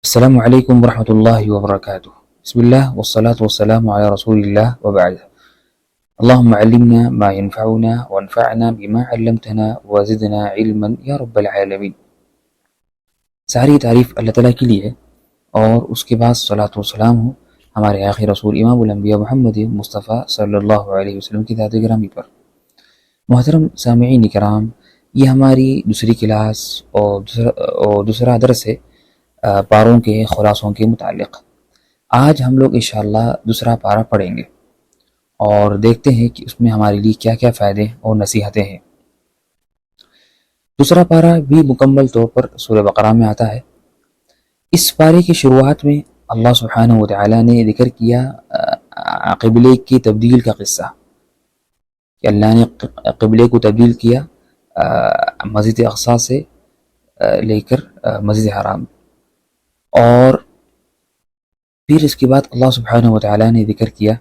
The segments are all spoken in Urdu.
السلام عليكم ورحمة الله وبركاته. بسم الله والصلاة والسلام على رسول الله وبعد. اللهم علمنا ما ينفعنا وانفعنا بما علمتنا وزدنا علما یا رب العالمین. ساری تعریف اللہ تعالیٰ کے لیے ہے اور اس کے بعد صلاۃ والسلام ہو ہمارے آخری رسول امام الانبیاء محمد مصطفیٰ صلی اللہ علیہ وسلم کی ذات گرامی پر. محترم سامعین کرام، یہ ہماری دوسری کلاس اور دوسرا درس ہے پاروں کے خلاصوں کے متعلق. آج ہم لوگ انشاءاللہ دوسرا پارہ پڑھیں گے اور دیکھتے ہیں کہ اس میں ہمارے لیے کیا کیا فائدے اور نصیحتیں ہیں. دوسرا پارہ بھی مکمل طور پر سورہ بقرہ میں آتا ہے. اس پارے کی شروعات میں اللہ سبحانہ وتعالی نے ذکر کیا قبلے کی تبدیل کا قصہ کہ اللہ نے قبلے کو تبدیل کیا مسجد اقصی سے لے کر مسجد حرام. اور پھر اس کے بعد اللہ سبحانہ وتعالی نے ذکر کیا،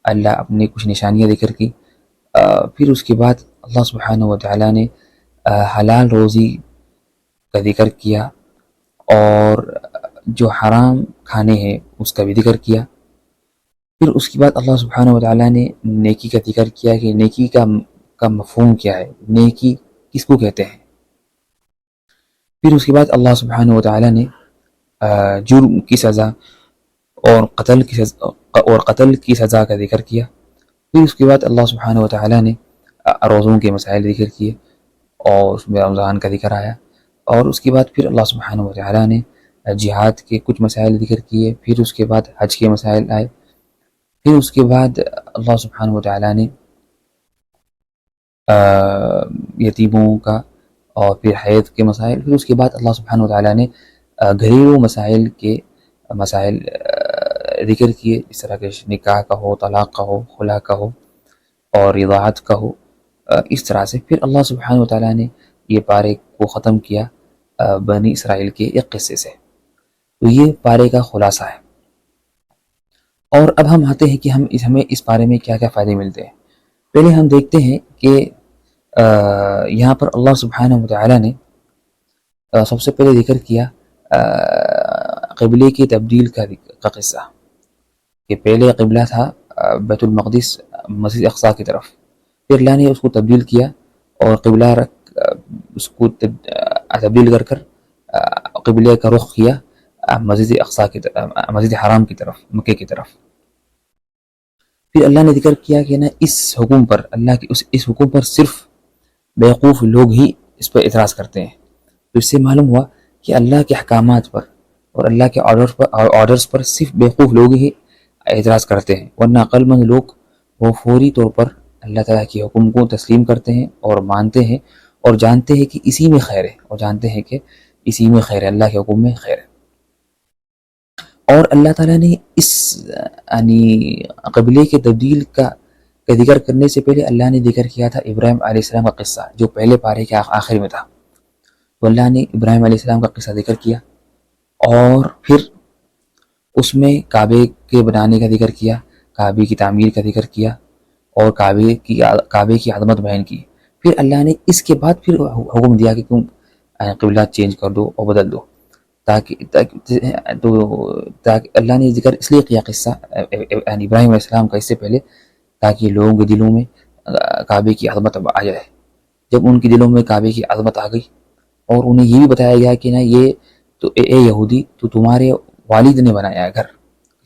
اللہ اپنے کچھ نشانیاں ذکر کی. پھر اس کے بعد اللہ سبحانہ وتعالی نے حلال روزی کا ذکر کیا اور جو حرام کھانے ہیں اس کا بھی ذکر کیا. پھر اس کے بعد اللہ سبحانہ وتعالی نے نیکی کا ذکر کیا کہ نیکی کا مفہوم کیا ہے، نیکی کس کو کہتے ہیں. پھر اس کے بعد اللہ سبحانہ وتعالی نے جرم کی سزا اور قتل کی سزا کا ذکر کیا. پھر اس کے بعد اللہ سبحانہ وتعالی نے روزوں کے مسائل ذکر کیے اور اس میں رمضان کا ذکر آیا. اور اس کے بعد پھر اللہ سبحانہ وتعالی نے جہاد کے کچھ مسائل ذکر کیے. پھر اس کے بعد حج کے مسائل آئے. پھر اس کے بعد اللہ سبحانہ وتعالی نے یتیموں کا اور پھر حیض کے مسائل. پھر اس کے بعد اللہ سبحانہ وتعالی نے گھریلو مسائل ذکر کیے، اس طرح کے نکاح کا ہو، طلاق کا ہو، خلا کا ہو اور رضاعت کا ہو. اس طرح سے پھر اللہ سبحانہ وتعالی نے یہ پارے کو ختم کیا بنی اسرائیل کے ایک قصے سے. تو یہ پارے کا خلاصہ ہے. اور اب ہم آتے ہیں کہ ہمیں اس پارے میں کیا کیا فائدے ملتے ہیں. پہلے ہم دیکھتے ہیں کہ یہاں پر اللہ سبحانہ وتعالی نے سب سے پہلے ذکر کیا قبلے کی تبدیل کا قصہ کہ پہلے قبلہ تھا بیت المقدس مسجد اقصی کی طرف. پھر اللہ نے اس کو تبدیل کیا اور قبلہ اس کو تبدیل کر قبلے کا رخ کیا مسجد اقصی کی طرف، مسجد حرام کی طرف، مکے کی طرف. پھر اللہ نے ذکر کیا کہ نا اس حکم پر، اللہ کے اس حکم پر صرف بیوقوف لوگ ہی اس پر اعتراض کرتے ہیں. تو اس سے معلوم ہوا کہ اللہ کے احکامات پر اور اللہ کے آرڈرز پر صرف بیوقوف لوگ ہی اعتراض کرتے ہیں، ورنہ عقل مند لوگ وہ فوری طور پر اللہ تعالیٰ کے حکم کو تسلیم کرتے ہیں اور مانتے ہیں اور جانتے ہیں کہ اسی میں خیر ہے، اللہ کے حکم میں خیر ہے. اور اللہ تعالیٰ نے اس قبلے کے تبدیل کا ذکر کرنے سے پہلے اللہ نے ذکر کیا تھا ابراہیم علیہ السلام کا قصہ جو پہلے پارے کے آخر میں تھا. تو اللہ نے ابراہیم علیہ السلام کا قصہ ذکر کیا اور پھر اس میں کعبے کے بنانے کا ذکر کیا، کعبے کی تعمیر کا ذکر کیا اور کعبے کی عظمت بیان کی. پھر اللہ نے اس کے بعد پھر حکم دیا کہ تم قبلہ چینج کر دو اور بدل دو، تاکہ اللہ نے ذکر اس لیے کیا قصہ ابراہیم علیہ السلام کا اس سے پہلے تاکہ لوگوں کے دلوں میں کعبے کی عظمت آ جائے. جب ان کے دلوں میں کعبے کی عظمت آ گئی اور انہیں یہ بھی بتایا گیا کہ نا یہ تو اے یہودی تو تمہارے والد نے بنایا ہے گھر،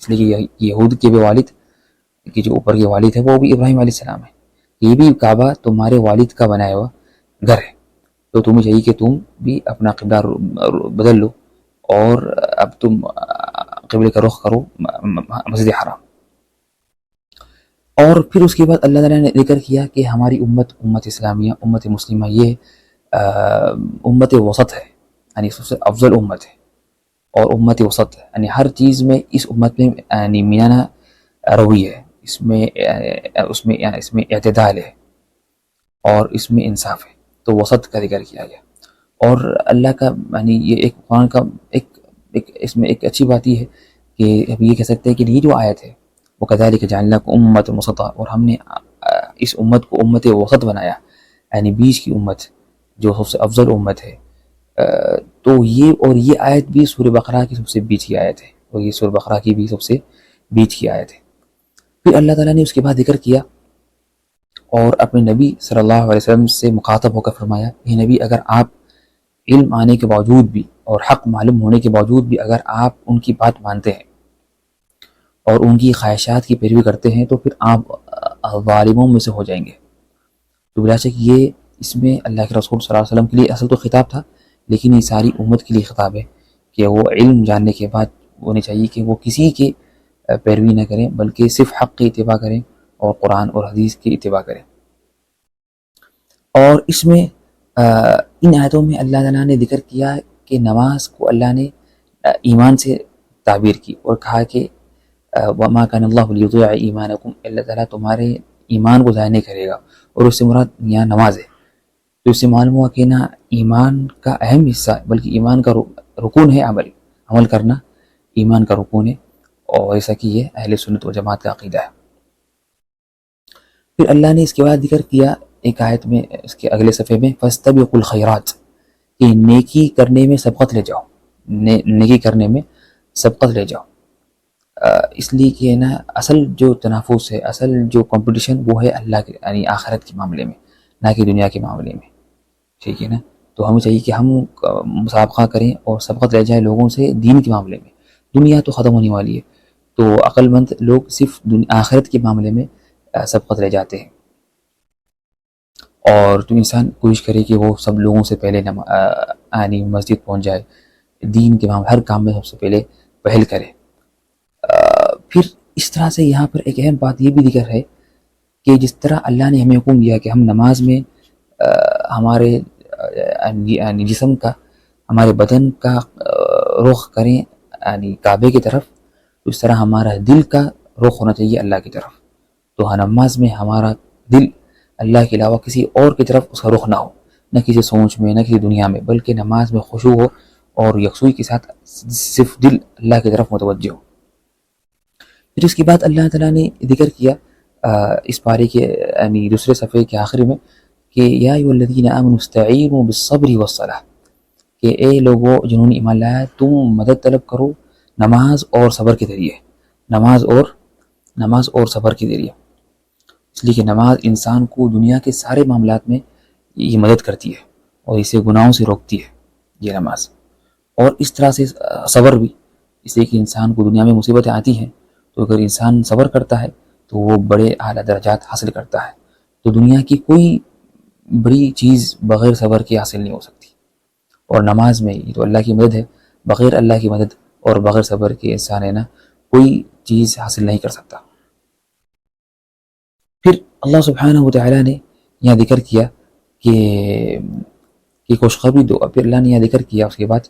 اس لیے کہ یہود کے بھی والد کہ جو اوپر کے والد ہے وہ بھی ابراہیم علیہ السلام ہے، یہ بھی کعبہ تمہارے والد کا بنایا ہوا گھر ہے. تو تمہیں چاہیے کہ تم بھی اپنا قبلہ بدل لو اور اب تم قبلے کا رخ کرو مسجد حرام. اور پھر اس کے بعد اللہ تعالیٰ نے ذکر کیا کہ ہماری امت اسلامیہ، امت مسلمہ یہ امت وسط ہے، یعنی سب سے افضل امت ہے اور امت وسط ہے، یعنی ہر چیز میں اس امت میں یعنی میانہ روی ہے، اس میں اعتدال ہے اور اس میں انصاف ہے. تو وسط کا ذکر کیا گیا. اور اللہ کا یعنی یہ ایک قرآن کا اس میں ایک اچھی بات یہ ہے کہ اب یہ کہہ سکتے ہیں کہ یہ جو آیت ہے وَكَذَلِكَ جَعَلْنَاكُمْ أُمَّةً وَسَطًا، اور ہم نے اس امت کو امت وسط بنایا، یعنی بیچ کی امت جو سب سے افضل امت ہے تو یہ آیت بھی سورہ بقرہ کی سب سے بیچ کی آیت ہے، اور یہ سورہ بقرہ کی بھی سب سے بیچ کی آیت ہے۔ پھر اللہ تعالیٰ نے اس کے بعد ذکر کیا اور اپنے نبی صلی اللہ علیہ وسلم سے مخاطب ہو کر فرمایا، یہ نبی اگر آپ علم آنے کے باوجود بھی اور حق معلوم ہونے کے باوجود بھی اگر آپ ان کی بات مانتے ہیں اور ان کی خواہشات کی پیروی کرتے ہیں تو پھر آپ ظالموں میں سے ہو جائیں گے۔ تو بلا شک یہ اس میں اللہ کے رسول صلی اللہ علیہ وسلم کے لیے اصل تو خطاب تھا، لیکن یہ ساری امت کے لیے خطاب ہے کہ وہ علم جاننے کے بعد ہونے چاہیے کہ وہ کسی کی پیروی نہ کریں بلکہ صرف حق کی اتباع کریں اور قرآن اور حدیث کی اتباع کریں۔ اور اس میں ان آیتوں میں اللہ تعالیٰ نے ذکر کیا کہ نماز کو اللہ نے ایمان سے تعبیر کی اور کہا کہ وما کان اللہ لیضیع ایمانکم، اللہ تعالیٰ تمہارے ایمان کو ضائع نہیں کرے گا، اور اس سے مراد یہاں نماز ہے۔ تو اس سے معلوم ہوا کہ نہ ایمان کا اہم حصہ بلکہ ایمان کا رکن ہے عمل کرنا ایمان کا رکن ہے، اور ایسا کہ یہ اہل سنت و جماعت کا عقیدہ ہے۔ پھر اللہ نے اس کے بعد ذکر کیا ایک آیت میں اس کے اگلے صفحے میں فاستبقوا الخیرات، کہ نیکی کرنے میں سبقت لے جاؤ، نیکی کرنے میں سبقت لے جاؤ، اس لیے کہ نا اصل جو تنافس ہے، اصل جو کمپٹیشن وہ ہے اللہ کے یعنی آخرت کے معاملے میں، نہ کہ دنیا کے معاملے میں، ٹھیک ہے نا۔ تو ہمیں چاہیے کہ ہم مسابقہ کریں اور سبقت لے جائیں لوگوں سے دین کے معاملے میں۔ دنیا تو ختم ہونے والی ہے، تو عقل مند لوگ صرف آخرت کے معاملے میں سبقت لے جاتے ہیں، اور تو انسان کوشش کرے کہ وہ سب لوگوں سے پہلے یعنی مسجد پہنچ جائے، دین کے معاملے ہر کام میں سب سے پہلے پہل کرے۔ پھر اس طرح سے یہاں پر ایک اہم بات یہ بھی ذکر ہے کہ جس طرح اللہ نے ہمیں حکم دیا کہ ہم نماز میں ہمارے یعنی جسم کا ہمارے بدن کا رخ کریں یعنی کعبے کی طرف، تو اس طرح ہمارا دل کا رخ ہونا چاہیے اللہ کی طرف۔ تو نماز میں ہمارا دل اللہ کے علاوہ کسی اور کی طرف اس کا رخ نہ ہو، نہ کسی سوچ میں نہ کسی دنیا میں، بلکہ نماز میں خشوع ہو اور یکسوئی کے ساتھ صرف دل اللہ کی طرف متوجہ ہو۔ پھر اس کے بعد اللہ تعالیٰ نے ذکر کیا اس پارے کے یعنی دوسرے صفحے کے آخر میں کہ یا ایھا الذین آمنوا استعینوا بالصبر والصلاۃ، کہ اے لوگوں جنہوں نے ایمان لایا تم مدد طلب کرو نماز اور صبر کے ذریعے، نماز اور صبر کے ذریعے، اس لیے کہ نماز انسان کو دنیا کے سارے معاملات میں یہ مدد کرتی ہے اور اسے گناہوں سے روکتی ہے یہ نماز، اور اس طرح سے صبر بھی، اس لیے کہ انسان کو دنیا میں مصیبتیں آتی ہیں تو اگر انسان صبر کرتا ہے تو وہ بڑے اعلیٰ درجات حاصل کرتا ہے۔ تو دنیا کی کوئی بڑی چیز بغیر صبر کے حاصل نہیں ہو سکتی، اور نماز میں یہ تو اللہ کی مدد ہے، بغیر اللہ کی مدد اور بغیر صبر کے انسان ہے نا کوئی چیز حاصل نہیں کر سکتا۔ پھر اللہ سبحانہ وتعالی نے یہاں ذکر کیا کہ خوشخبری دو، پھر اللہ نے یہاں ذکر کیا اس کے بعد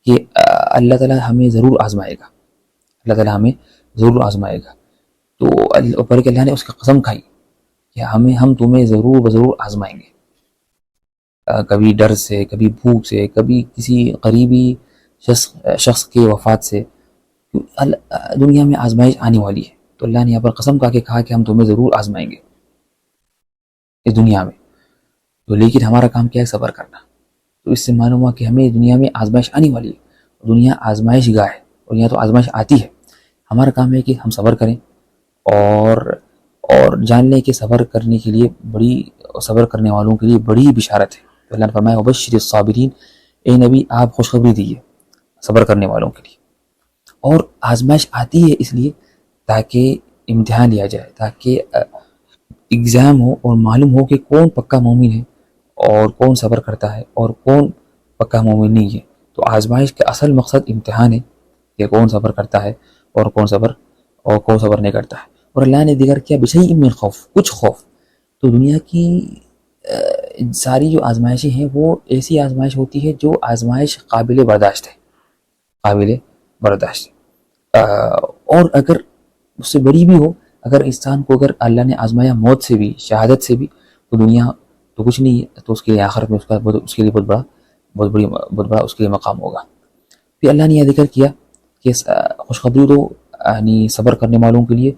کہ اللہ تعالیٰ ہمیں ضرور آزمائے گا، اللہ تعالیٰ ہمیں ضرور آزمائے گا۔ تو اوپر کہ اللہ نے اس کی قسم کھائی کہ ہم تمہیں ضرور آزمائیں گے، کبھی ڈر سے، کبھی بھوک سے، کبھی کسی قریبی شخص کی وفات سے، دنیا میں آزمائش آنے والی ہے۔ تو اللہ نے یہاں پر قسم کھا کے کہا کہ ہم تمہیں ضرور آزمائیں گے اس دنیا میں، تو لیکن ہمارا کام کیا ہے؟ صبر کرنا۔ تو اس سے معلوم ہوا کہ ہمیں دنیا میں آزمائش آنے والی ہے، دنیا آزمائش گاہ ہے اور یہاں تو آزمائش آتی ہے، ہمارا کام ہے کہ ہم صبر کریں اور جان لیں کہ صبر کرنے کے لیے صبر کرنے والوں کے لیے بڑی بشارت ہے۔ تو اللہ نے فرمایا وبشر الصابرین، اے نبی آپ خوشخبری دیجیے صبر کرنے والوں کے لیے۔ اور آزمائش آتی ہے اس لیے تاکہ امتحان لیا جائے، تاکہ ایگزام ہو اور معلوم ہو کہ کون پکا مومن ہے اور کون صبر کرتا ہے اور کون پکا مومن نہیں ہے۔ تو آزمائش کا اصل مقصد امتحان ہے کہ کون صبر کرتا ہے اور کون صبر نہیں کرتا ہے۔ اور اللہ نے ذکر کیا بشیء من خوف، کچھ خوف۔ تو دنیا کی ساری جو آزمائشیں ہیں وہ ایسی آزمائش ہوتی ہے جو آزمائش قابل برداشت ہے، اور اگر اس سے بڑی بھی ہو، اگر انسان کو اگر اللہ نے آزمایا موت سے بھی، شہادت سے بھی، تو دنیا تو کچھ نہیں ہے، تو اس کے لیے آخرت میں اس کے لیے بہت بڑا اس کے لیے مقام ہوگا۔ پھر اللہ نے یہ ذکر کیا کہ خوشخبری تو یعنی صبر کرنے والوں کے لیے،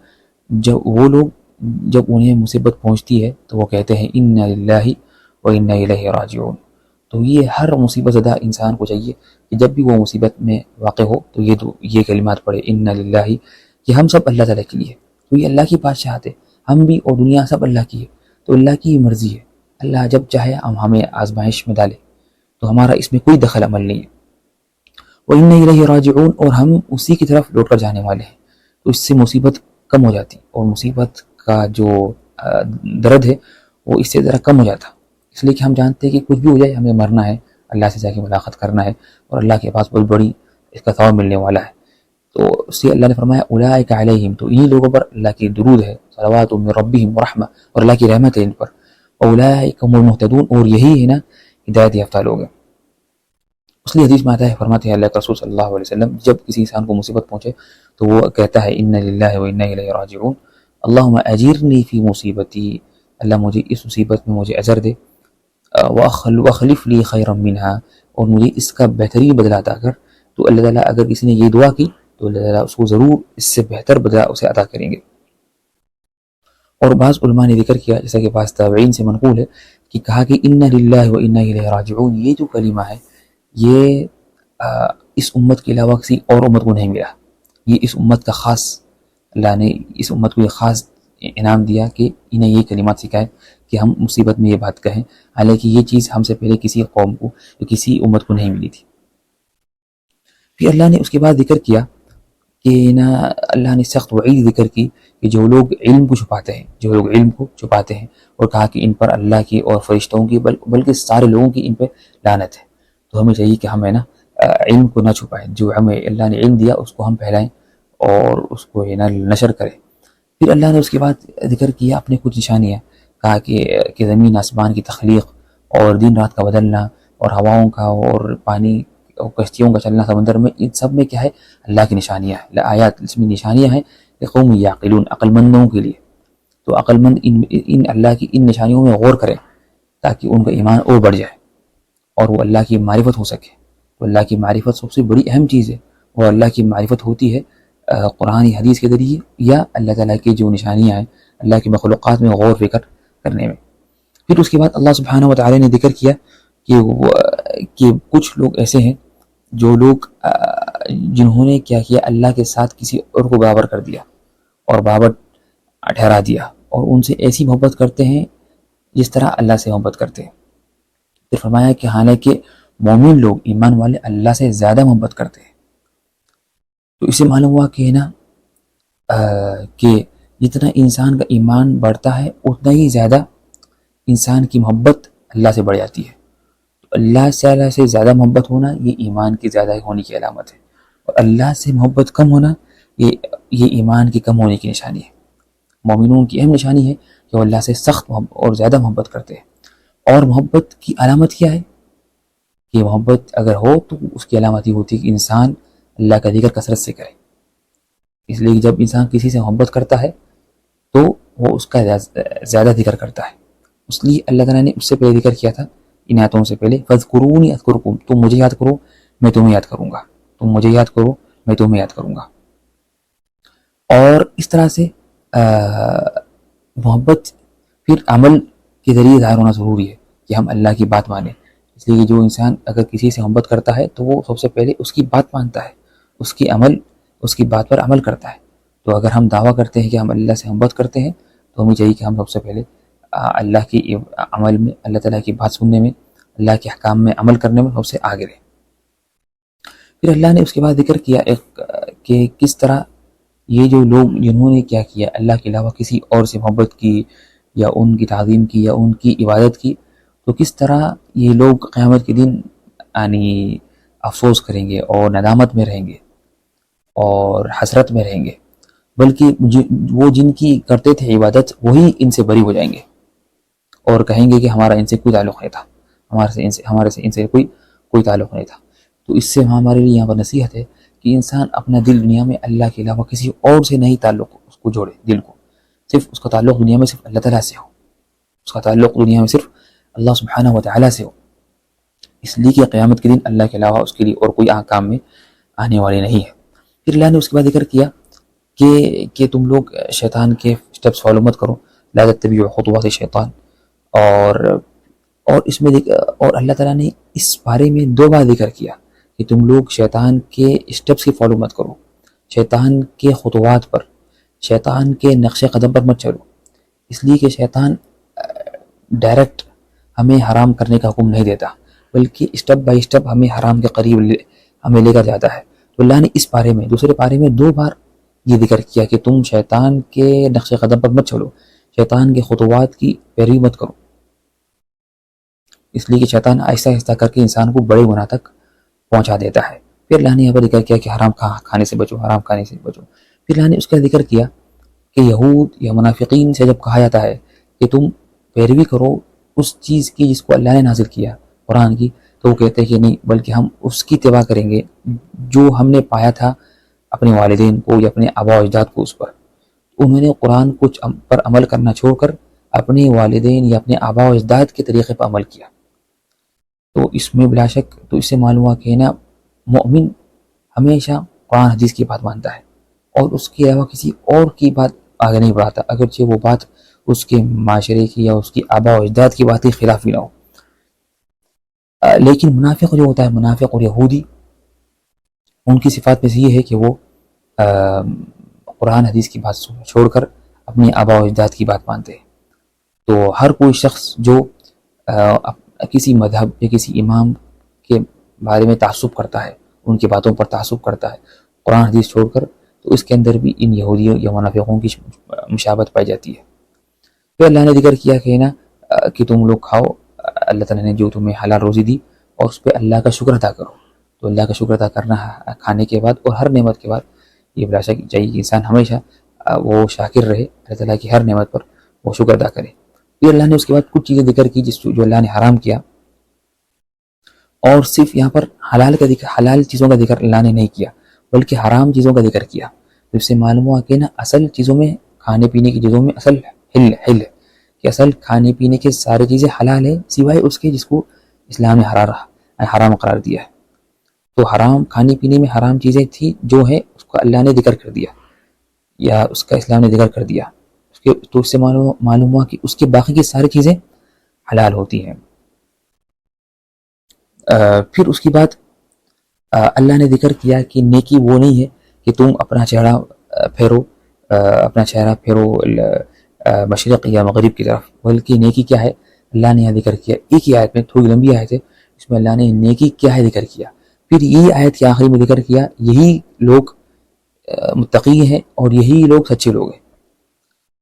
جب انہیں مصیبت پہنچتی ہے تو وہ کہتے ہیں انا للہ و انا الیہ راجعون، تو یہ ہر مصیبت زدہ انسان کو چاہیے کہ جب بھی وہ مصیبت میں واقع ہو تو یہ کلمات پڑھے، ان للہ، کہ ہم سب اللہ تعالیٰ کے لیے، تو یہ اللہ کی بادشاہت ہے، ہم بھی اور دنیا سب اللہ کی ہے، تو اللہ کی مرضی ہے، اللہ جب چاہے ہمیں آزمائش میں ڈالے، تو ہمارا اس میں کوئی دخل عمل نہیں ہے۔ وَإِنَّا إِلَيْهِ راجعون، اور ہم اسی کی طرف لوٹ کر جانے والے ہیں، تو اس سے مصیبت کم ہو جاتی، اور مصیبت کا جو درد ہے وہ اس سے ذرا کم ہو جاتا، اس لیے کہ ہم جانتے ہیں کہ کچھ بھی ہو جائے ہمیں مرنا ہے، اللہ سے جا کے ملاقات کرنا ہے، اور اللہ کے پاس بہت بڑی اس کا ثواب ملنے والا ہے۔ تو اس سے اللہ نے فرمایا اولئک علیہم، تو انہی لوگوں پر اللہ کی درود ہے، صلوات من ربہم ورحمہ، اور اللہ کی رحمت ہے ان پر، اولئک هم المہتدون، اور یہی ہے نا ہدایت یافتہ لوگ ہیں۔ اس لیے حدیث میں آتا ہے، فرماتے ہیں اللہ کے رسول صلی اللہ علیہ وسلم، جب کسی انسان کو مصیبت پہنچے تو وہ کہتا ہے ان للہ و انا الیہ راجعون، اللہم اجرنی فی مصیبتی، اللہ مجھے اس مصیبت میں مجھے اجر دے، واخلف لی خیرا منہا، اور مجھے اس کا بہترین بدلہ عطا کر۔ تو اللہ تعالیٰ اگر کسی نے یہ دعا کی تو اللہ تعالیٰ اس کو ضرور اس سے بہتر بدلہ اسے عطا کریں گے۔ اور بعض علماء نے ذکر کیا، جیسا کہ بعض تابعین سے منقول ہے، کہ کہا کہ ان للہ و انا الیہ راجعون، یہ جو کلمہ ہے یہ اس امت کے علاوہ کسی اور امت کو نہیں ملا، یہ اس امت کا خاص، اللہ نے اس امت کو یہ خاص انعام دیا کہ انہیں یہ کلمات سکھائے کہ ہم مصیبت میں یہ بات کہیں، حالانکہ یہ چیز ہم سے پہلے کسی قوم کو، کسی امت کو نہیں ملی تھی۔ پھر اللہ نے اس کے بعد ذکر کیا کہ اللہ نے سخت وعید ذکر کی کہ جو لوگ علم کو چھپاتے ہیں، اور کہا کہ ان پر اللہ کی اور فرشتوں کی بلکہ سارے لوگوں کی ان پہ لعنت ہے۔ تو ہمیں چاہیے کہ ہم علم کو نہ چھپائیں، جو ہمیں اللہ نے علم دیا اس کو ہم پھیلائیں اور اس کو نشر کریں۔ پھر اللہ نے اس کے بعد ذکر کیا اپنے کچھ نشانیاں، کہا کہ زمین آسمان کی تخلیق، اور دن رات کا بدلنا، اور ہواؤں کا، اور پانی اور کشتیوں کا چلنا سمندر میں، ان سب میں کیا ہے؟ اللہ کی نشانیاں ہیں، آیات، اس میں نشانیاں ہیں کہ قوم یعقلون، عقل مندوں کے لیے۔ تو عقل مند ان اللہ کی ان نشانیوں میں غور کریں تاکہ ان کا ایمان اور بڑھ جائے اور وہ اللہ کی معرفت ہو سکے۔ تو اللہ کی معرفت سب سے بڑی اہم چیز ہے، اور اللہ کی معرفت ہوتی ہے قرآن حدیث کے ذریعے یا اللہ تعالیٰ کی جو نشانیاں ہیں اللہ کی مخلوقات میں غور فکر کرنے میں۔ پھر اس کے بعد اللہ سبحانہ و تعالیٰ نے ذکر کیا کہ کچھ لوگ ایسے ہیں جو لوگ جنہوں نے کیا کیا، اللہ کے ساتھ کسی اور کو برابر کر دیا اور برابر ٹھہرا دیا، اور ان سے ایسی محبت کرتے ہیں جس طرح اللہ سے محبت کرتے ہیں۔ پھر فرمایا کہ حالانکہ مومن لوگ، ایمان والے، اللہ سے زیادہ محبت کرتے ہیں۔ تو اسے معلوم ہوا کہ جتنا انسان کا ایمان بڑھتا ہے اتنا ہی زیادہ انسان کی محبت اللہ سے بڑھ جاتی ہے۔ تو اللہ سے زیادہ محبت ہونا یہ ایمان کی زیادہ ہونے کی علامت ہے، اور اللہ سے محبت کم ہونا یہ ایمان کی کم ہونے کی نشانی ہے۔ مومنوں کی اہم نشانی ہے کہ وہ اللہ سے سخت اور زیادہ محبت کرتے ہیں۔ اور محبت کی علامت کیا ہے؟ کہ محبت اگر ہو تو اس کی علامت یہ ہوتی ہے کہ انسان اللہ کا ذکر کثرت سے کرے۔ اس لیے جب انسان کسی سے محبت کرتا ہے تو وہ اس کا زیادہ ذکر کرتا ہے۔ اس لیے اللہ تعالیٰ نے اس سے پہلے ذکر کیا تھا ان آیتوں سے پہلے، فَاذْكُرُونِي أَذْكُرْكُمْ، تم مجھے یاد کرو میں تمہیں یاد کروں گا، تم مجھے یاد کرو میں تمہیں یاد کروں گا۔ اور اس طرح سے محبت پھر عمل کے ذریعے ظاہر ہونا ضروری ہے کہ ہم اللہ کی بات مانیں۔ اس لیے جو انسان اگر کسی سے محبت کرتا ہے تو وہ سب سے پہلے اس کی بات مانتا ہے، اس کی بات پر عمل کرتا ہے۔ تو اگر ہم دعویٰ کرتے ہیں کہ ہم اللہ سے محبت کرتے ہیں تو ہمیں چاہیے کہ ہم سب سے پہلے اللہ کی عمل میں، اللہ تعالیٰ کی بات سننے میں، اللہ کے احکام میں عمل کرنے میں سب سے آگے رہیں۔ پھر اللہ نے اس کے بعد ذکر کیا کہ کس طرح یہ جو لوگ جنہوں نے کیا کیا، اللہ کے علاوہ کسی اور سے محبت کی یا ان کی تعظیم کی یا ان کی عبادت کی، تو کس طرح یہ لوگ قیامت کے دن افسوس کریں گے اور ندامت میں رہیں گے اور حسرت میں رہیں گے، بلکہ وہ جن کی کرتے تھے عبادت وہی ان سے بری ہو جائیں گے اور کہیں گے کہ ہمارا ان سے کوئی تعلق نہیں تھا، ہمارے سے ان سے کوئی تعلق نہیں تھا۔ تو اس سے ہمارے لیے یہاں پر نصیحت ہے کہ انسان اپنا دل دنیا میں اللہ کے علاوہ کسی اور سے نہیں تعلق اس کو جوڑے، دل کو صرف اس کا تعلق دنیا میں صرف اللہ تعالیٰ سے ہو، اس کا تعلق دنیا میں صرف اللہ سبحانہ و تعالیٰ سے ہو، اس لیے کہ قیامت کے دن اللہ کے علاوہ اس کے لیے اور کوئی کام میں آنے والے نہیں ہے۔ پھر اللہ نے اس کے بعد ذکر کیا کہ تم لوگ شیطان کے سٹیپس فالو مت کرو، لا تتبعوا خطوات الشیطان، اور اور اس میں اور اللہ تعالیٰ نے اس بارے میں 2 بار ذکر کیا کہ تم لوگ شیطان کے اسٹیپس کی فالو مت کرو، شیطان کے خطوات پر، شیطان کے نقش قدم پر مت چلو، اس لیے کہ شیطان ڈائریکٹ ہمیں حرام کرنے کا حکم نہیں دیتا، بلکہ اسٹیپ بائی اسٹیپ ہمیں حرام کے قریب ہمیں لے کر جاتا ہے۔ تو اللہ نے اس بارے میں دوسرے پارے میں 2 بار یہ ذکر کیا کہ تم شیطان کے نقش قدم پر مت چلو، شیطان کے خطوات کی پیروی مت کرو، اس لیے کہ شیطان آہستہ آہستہ کر کے انسان کو بڑے گناہ تک پہنچا دیتا ہے۔ پھر اللہ نے یہاں پر ذکر کیا کہ حرام کھانے سے بچو، حرام کھانے سے بچو۔ پھر اللہ نے اس کا ذکر کیا کہ یہود یا منافقین سے جب کہا جاتا ہے کہ تم پیروی کرو اس چیز کی جس کو اللہ نے نازل کیا قرآن کی، تو وہ کہتے ہیں کہ نہیں، بلکہ ہم اس کی اتباع کریں گے جو ہم نے پایا تھا اپنے والدین کو یا اپنے آبا و اجداد کو اس پر۔ انہوں نے قرآن پر عمل کرنا چھوڑ کر اپنے والدین یا اپنے آبا و اجداد کے طریقے پر عمل کیا۔ تو اس میں بلا شک تو اس سے معلوم ہوا کہ نا مومن ہمیشہ قرآن حدیث کی بات مانتا ہے اور اس کے علاوہ کسی اور کی بات آگے نہیں بڑھاتا، اگرچہ وہ بات اس کے معاشرے کی یا اس کی آبا و اجداد کی بات کے خلاف بھی نہ ہو۔ لیکن منافق جو ہوتا ہے، منافق اور یہودی، ان کی صفات میں سے یہ ہے کہ وہ قرآن حدیث کی بات چھوڑ کر اپنے آبا و اجداد کی بات مانتے ہیں۔ تو ہر کوئی شخص جو کسی مذہب یا کسی امام کے بارے میں تعصب کرتا ہے، ان کی باتوں پر تعصب کرتا ہے قرآن حدیث چھوڑ کر، تو اس کے اندر بھی ان یہودیوں یا منافقوں کی مشابہت پائی جاتی ہے۔ پھر اللہ نے ذکر کیا کہ نا کہ تم لوگ کھاؤ، اللہ تعالیٰ نے جو تمہیں حلال روزی دی، اور اس پہ اللہ کا شکر ادا کرو۔ تو اللہ کا شکر ادا کرنا کھانے کے بعد اور ہر نعمت کے بعد یہ بلا شک چاہیے کہ انسان ہمیشہ وہ شاکر رہے، اللہ تعالیٰ کی ہر نعمت پر وہ شکر ادا کرے۔ پھر اللہ نے اس کے بعد کچھ چیزیں ذکر کی جو اللہ نے حرام کیا، اور صرف یہاں پر حلال چیزوں کا ذکر اللہ نے نہیں کیا بلکہ حرام چیزوں کا ذکر کیا۔ تو اس سے معلوم ہوا کہ نا اصل چیزوں میں، کھانے پینے کی چیزوں میں اصل حل ہے کہ اصل کھانے پینے کے ساری چیزیں حلال ہیں سوائے اس کے جس کو اسلام نے حرام قرار دیا ہے۔ تو حرام کھانے پینے میں حرام چیزیں تھیں جو ہے اس کو اللہ نے ذکر کر دیا یا اس کا اسلام نے ذکر کر دیا، تو اس سے معلوم ہوا کہ اس کی باقی کی ساری چیزیں حلال ہوتی ہیں۔ پھر اس کے بعد اللہ نے ذکر کیا کہ نیکی وہ نہیں ہے کہ تم اپنا چہرہ پھیرو مشرق یا مغرب کی طرف، بلکہ نیکی کیا ہے اللہ نے یہاں ذکر کیا۔ ایک ہی آیت میں، تھوڑی لمبی آیت ہے، اس میں اللہ نے نیکی کیا ہے ذکر کیا۔ پھر یہی آیت کے آخری میں ذکر کیا یہی لوگ متقی ہیں اور یہی لوگ سچے لوگ ہیں۔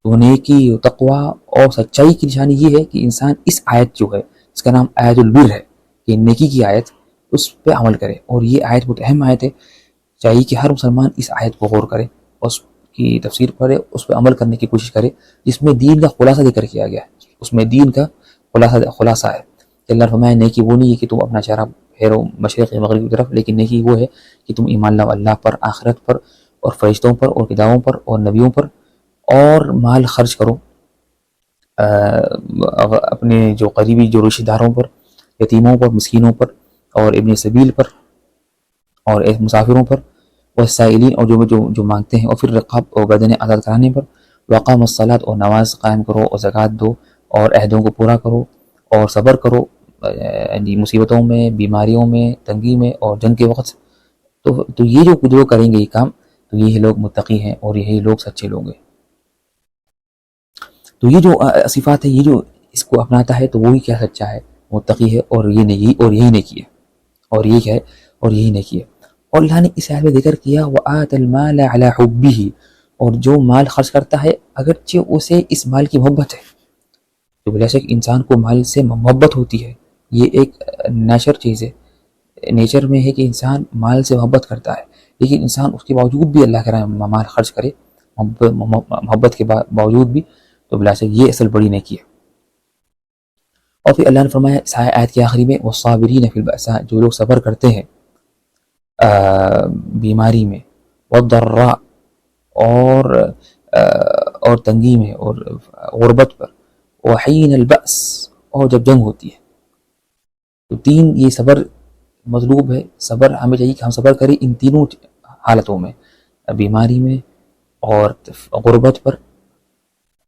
تو نیکی، تقوی اور سچائی کی نشانی یہ ہے کہ انسان اس آیت جو ہے، اس کا نام آیت البر ہے، کہ نیکی کی آیت، اس پہ عمل کرے۔ اور یہ آیت بہت اہم آیت ہے، چاہیے کہ ہر مسلمان اس آیت کو غور کرے، اس کی تفسیر پڑھے، اس پہ عمل کرنے کی کوشش کرے، جس میں دین کا خلاصہ ذکر کیا گیا ہے۔ اس میں دین کا خلاصہ ہے کہ اللہ فرمایا نیکی وہ نہیں ہے کہ تم اپنا چہرہ پھیرو مشرق یا مغرب کی طرف، لیکن نیکی وہ ہے کہ تم ایمان لاؤ اللہ پر، آخرت پر، اور فرشتوں پر، اور کتابوں پر، اور نبیوں پر، اور مال خرچ کرو اپنے جو قریبی جو رشتہ داروں پر، یتیموں پر، مسکینوں پر، اور ابن سبیل پر، اور مسافروں پر، والسائلین اور جو مانگتے ہیں، اور پھر رقاب اور گردنیں آزاد کرانے پر، وقام الصلاۃ اور نماز قائم کرو، اور زکوٰۃ دو، اور عہدوں کو پورا کرو، اور صبر کرو مصیبتوں میں، بیماریوں میں، تنگی میں، اور جنگ کے وقت۔ تو یہ جو کریں گے یہ کام، تو یہی لوگ متقی ہیں اور یہی لوگ سچے لوگ ہیں۔ تو یہ جو صفات ہے، یہ جو اس کو اپناتا ہے تو وہی کیا سچا ہے، متقی ہے، اور یہ نہیں، اور یہی نیکی ہے، اور یہ کیا ہے، اور یہی نیکی ہے۔ اور اللہ نے اس آیت میں ذکر کیا وَآتَ الْمَالَ عَلَى حُبِّهِ، اور جو مال خرچ کرتا ہے اگرچہ اسے اس مال کی محبت ہے۔ تو بلا شک انسان کو مال سے محبت ہوتی ہے، یہ ایک نیچر میں ہے کہ انسان مال سے محبت کرتا ہے، لیکن انسان اس کے باوجود بھی اللہ کے راہ میں مال خرچ کرے، محبت کے باوجود بھی، تو بلا شک یہ اصل بڑی نیکی ہے۔ اور پھر اللہ نے فرمایا اس آیت کے آخری میں وَالصَّابِرِينَ فِي الْبَأْسَاءِ، جو لوگ صبر کرتے ہیں بیماری میں، وَالضَّرَّاءِ اور تنگی میں، اور غربت پر، وَحِينَ الْبَأْسِ اور جب جنگ ہوتی ہے۔ تو تین یہ صبر مطلوب ہے، صبر ہمیں چاہیے کہ ہم صبر کریں ان تینوں حالتوں میں، بیماری میں، اور غربت پر،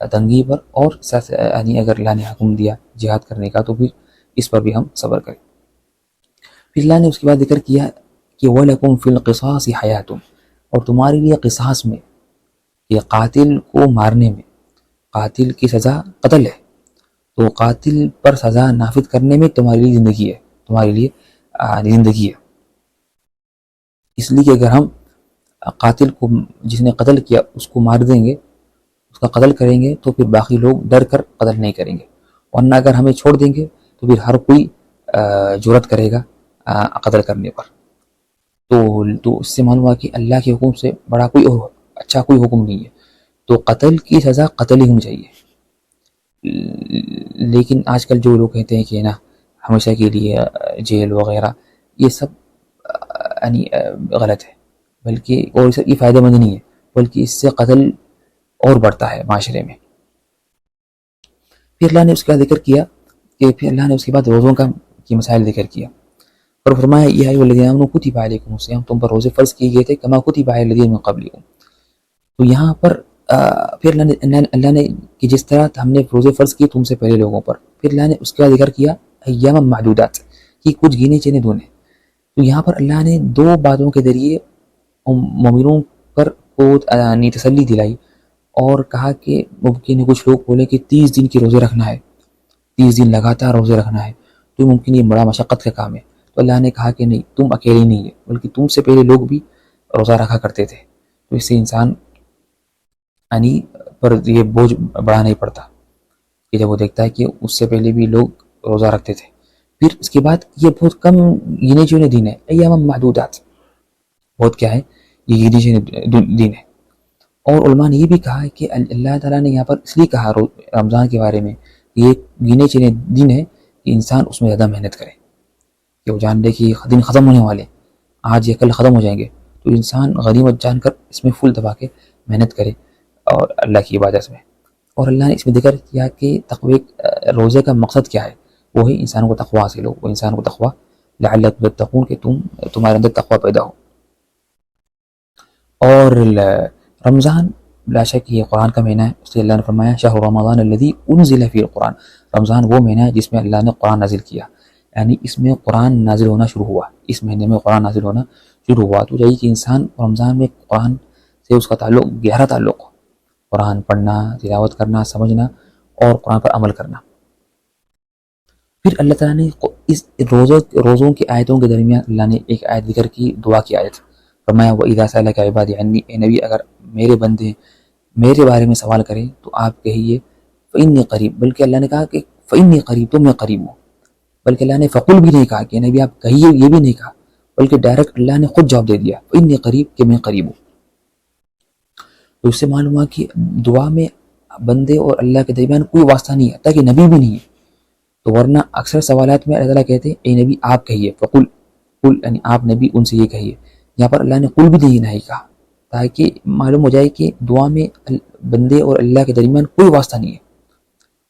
تنگی پر، اور یعنی اگر اللہ نے حکم دیا جہاد کرنے کا تو پھر اس پر بھی ہم صبر کریں۔ پھر اللہ نے اس کے بعد ذکر کیا کہ وَلَكُمْ فِي الْقِصَاصِ حَيَاتٌ، اور تمہارے لیے قصاص میں، یہ قاتل کو مارنے میں، قاتل کی سزا قتل ہے، تو قاتل پر سزا نافذ کرنے میں تمہارے لیے زندگی ہے، تمہارے لیے زندگی ہے۔ اس لیے کہ اگر ہم قاتل کو، جس نے قتل کیا، اس کو مار دیں گے، اس کا قتل کریں گے، تو پھر باقی لوگ ڈر کر قتل نہیں کریں گے، ورنہ اگر ہمیں چھوڑ دیں گے تو پھر ہر کوئی جرأت کرے گا قتل کرنے پر۔ تو اس سے معلوم ہوا کہ اللہ کے حکم سے بڑا کوئی اور اچھا کوئی حکم نہیں ہے، تو قتل کی سزا قتل ہی ہونی چاہیے۔ لیکن آج کل جو لوگ کہتے ہیں کہ نا ہمیشہ کے لیے جیل وغیرہ، یہ سب یعنی غلط ہے، بلکہ اور یہ فائدہ مند نہیں ہے، بلکہ اس سے قتل اور بڑھتا ہے معاشرے میں۔ پھر اللہ نے اس کا ذکر کیا کہ پھر اللہ نے اس کے بعد روزوں کی مسائل ذکر کیا، اور فرمایا یا ایھا الذین آمنوا کتب علیکم الصیام، تم پر روزے فرض کیے گئے تھے کما کتب علی الذین من قبلکم۔ تو یہاں پر پھر اللہ نے کہ جس طرح ہم نے روزے فرض کیے تم سے پہلے لوگوں پر، پھر اللہ نے اس کا ذکر کیا ایام معدودات، کہ کچھ گینے چنے دن ہیں۔ تو یہاں پر اللہ نے دو باتوں کے ذریعے مومنوں پر کو تسلی دلائی، اور کہا کہ ممکن ہے کچھ لوگ بولے کہ 30 دن کی روزے رکھنا ہے، 30 دن لگاتار روزے رکھنا ہے، تو ممکن یہ بڑا مشقت کا کام ہے۔ تو اللہ نے کہا کہ نہیں، تم اکیلے نہیں ہے، بلکہ تم سے پہلے لوگ بھی روزہ رکھا کرتے تھے، تو اس سے انسان یعنی پر یہ بوجھ بڑا نہیں پڑتا کہ جب وہ دیکھتا ہے کہ اس سے پہلے بھی لوگ روزہ رکھتے تھے۔ پھر اس کے بعد یہ بہت کم گنے چنے دن ہے، ایام معدودات، بہت کیا ہے، یہ گنے چنے دن ہے۔ اور علماء نے یہ بھی کہا کہ اللہ تعالیٰ نے یہاں پر اس لیے کہا رمضان کے بارے میں یہ گنے چنے دن ہے کہ انسان اس میں زیادہ محنت کرے، کہ وہ جان لے کہ یہ دن ختم ہونے والے، آج یا کل ختم ہو جائیں گے، تو انسان غنیمت جان کر اس میں پھول دبا کے محنت کرے اور اللہ کی عبادت میں۔ اور اللہ نے اس میں ذکر کیا کہ تقوی روزے کا مقصد کیا ہے، وہ ہے انسان کو تقوی حاصل ہو، وہ انسان کو تقوی لعلکم تتقون، کہ تمہارے اندر تقوی پیدا ہو۔ اور رمضان بلا شک یہ قرآن کا مہینہ ہے، اس لیے اللہ نے فرمایا شہر رمضان الذی انزل فیہ القرآن، رمضان وہ مہینہ ہے جس میں اللہ نے قرآن نازل کیا، یعنی اس میں قرآن نازل ہونا شروع ہوا، اس مہینے میں قرآن نازل ہونا شروع ہوا۔ تو چاہیے کہ انسان رمضان میں قرآن سے اس کا تعلق، گہرا تعلق ہو، قرآن پڑھنا، تلاوت کرنا، سمجھنا اور قرآن پر عمل کرنا۔ پھر اللہ تعالیٰ نے اس روزوں کی آیتوں کے درمیان اللہ نے ایک آیت ذکر کی، دعا کی آیت، فرمایا وَإِذَا سَأَلَكَ عِبَادِي عَنِّي، اے نبی اگر میرے بندے میرے بارے میں سوال کریں تو آپ کہیے فَإِنِّي قریب، بلکہ اللہ نے کہا کہ فَإِنِّي قریب، تو میں قریب ہوں، بلکہ اللہ نے فقل بھی نہیں کہا کہ نبی آپ کہیے، یہ بھی نہیں کہا، بلکہ ڈائریکٹ اللہ نے خود جواب دے دیا فَإِنِّي قریب، کہ میں قریب ہوں۔ تو اس سے معلوم ہوا کہ دعا میں بندے اور اللہ کے درمیان کوئی واسطہ نہیں ہے، تاکہ نبی بھی نہیں ہے۔ تو ورنہ اکثر سوالات میں اللہ تعالیٰ کہتے ہیں اے نبی آپ کہیے، فقل، قل یعنی آپ نبی ان سے یہ کہیے، یہاں پر اللہ نے قل بھی نہیں کہا، تاکہ معلوم ہو جائے کہ دعا میں بندے اور اللہ کے درمیان کوئی واسطہ نہیں ہے،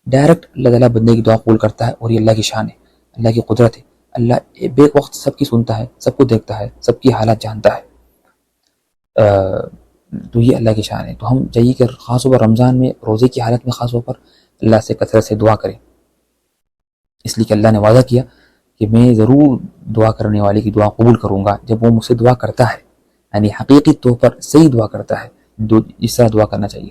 ڈائریکٹ اللہ تعالیٰ بندے کی دعا قبول کرتا ہے، اور یہ اللہ کی شان ہے، اللہ کی قدرت ہے۔ اللہ بے وقت سب کی سنتا ہے، سب کو دیکھتا ہے، سب کی حالات جانتا ہے، تو یہ اللہ کی شان ہے۔ تو ہم چاہیے کہ خاص طور پر رمضان میں روزے کی حالت میں خاص طور پر اللہ سے کثرت سے دعا کریں، اس لیے کہ اللہ نے وعدہ کیا کہ میں ضرور دعا کرنے والے کی دعا قبول کروں گا جب وہ مجھ سے دعا کرتا ہے، یعنی حقیقی طور پر صحیح دعا کرتا ہے، جس طرح دعا کرنا چاہیے۔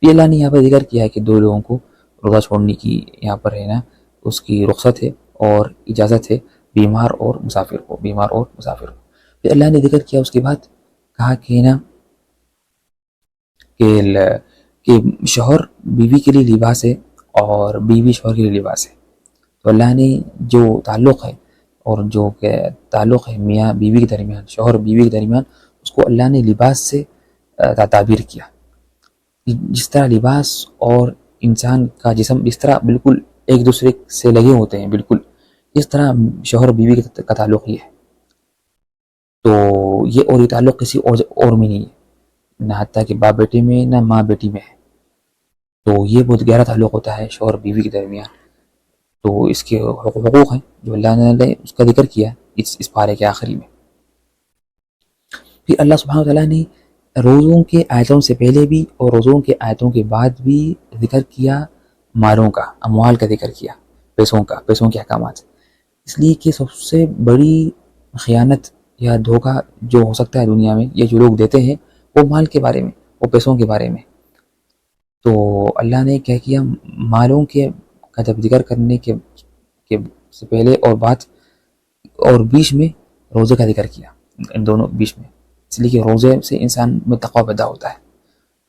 یہ اللہ نے یہاں پر ذکر کیا ہے کہ دو لوگوں کو روزہ چھوڑنے کی یہاں پر ہے نا اس کی رخصت ہے اور اجازت ہے، بیمار اور مسافر کو، بیمار اور مسافر کو۔ پھر اللہ نے ذکر کیا اس کے بعد کہا کہ نا کہ شوہر بیوی کے لیے لباس ہے اور بیوی شوہر کے لیے لباس ہے۔ تو اللہ نے جو تعلق ہے اور جو کہ تعلق ہے میاں بیوی کے درمیان، شوہر بیوی کے درمیان، اس کو اللہ نے لباس سے تعبیر کیا۔ جس طرح لباس اور انسان کا جسم جس طرح بالکل ایک دوسرے سے لگے ہوتے ہیں، بالکل اس طرح شوہر بیوی کا تعلق یہ ہے۔ تو یہ تعلق کسی اور میں نہیں ہے، نہ حتیٰ کہ باپ بیٹے میں، نہ ماں بیٹی میں ہے۔ تو یہ بہت گہرا تعلق ہوتا ہے شوہر بیوی کے درمیان۔ تو اس کے حقوق ہیں جو اللہ نے اس کا ذکر کیا اس پارے کے آخری میں۔ پھر اللہ سبحانہ وتعالیٰ نے روزوں کے آیتوں سے پہلے بھی اور روزوں کے آیتوں کے بعد بھی ذکر کیا مالوں کا، اموال کا ذکر کیا، پیسوں کے احکامات. اس لیے کہ سب سے بڑی خیانت یا دھوکہ جو ہو سکتا ہے دنیا میں، یا جو لوگ دیتے ہیں، وہ مال کے بارے میں، وہ پیسوں کے بارے میں. تو اللہ نے کیا کیا، مالوں کے کا جب ذکر کرنے کے سے پہلے اور بعد اور بیچ میں روزے کا ذکر کیا، ان دونوں بیچ میں. اس لیے کہ روزے سے انسان میں تقویٰ پیدا ہوتا ہے،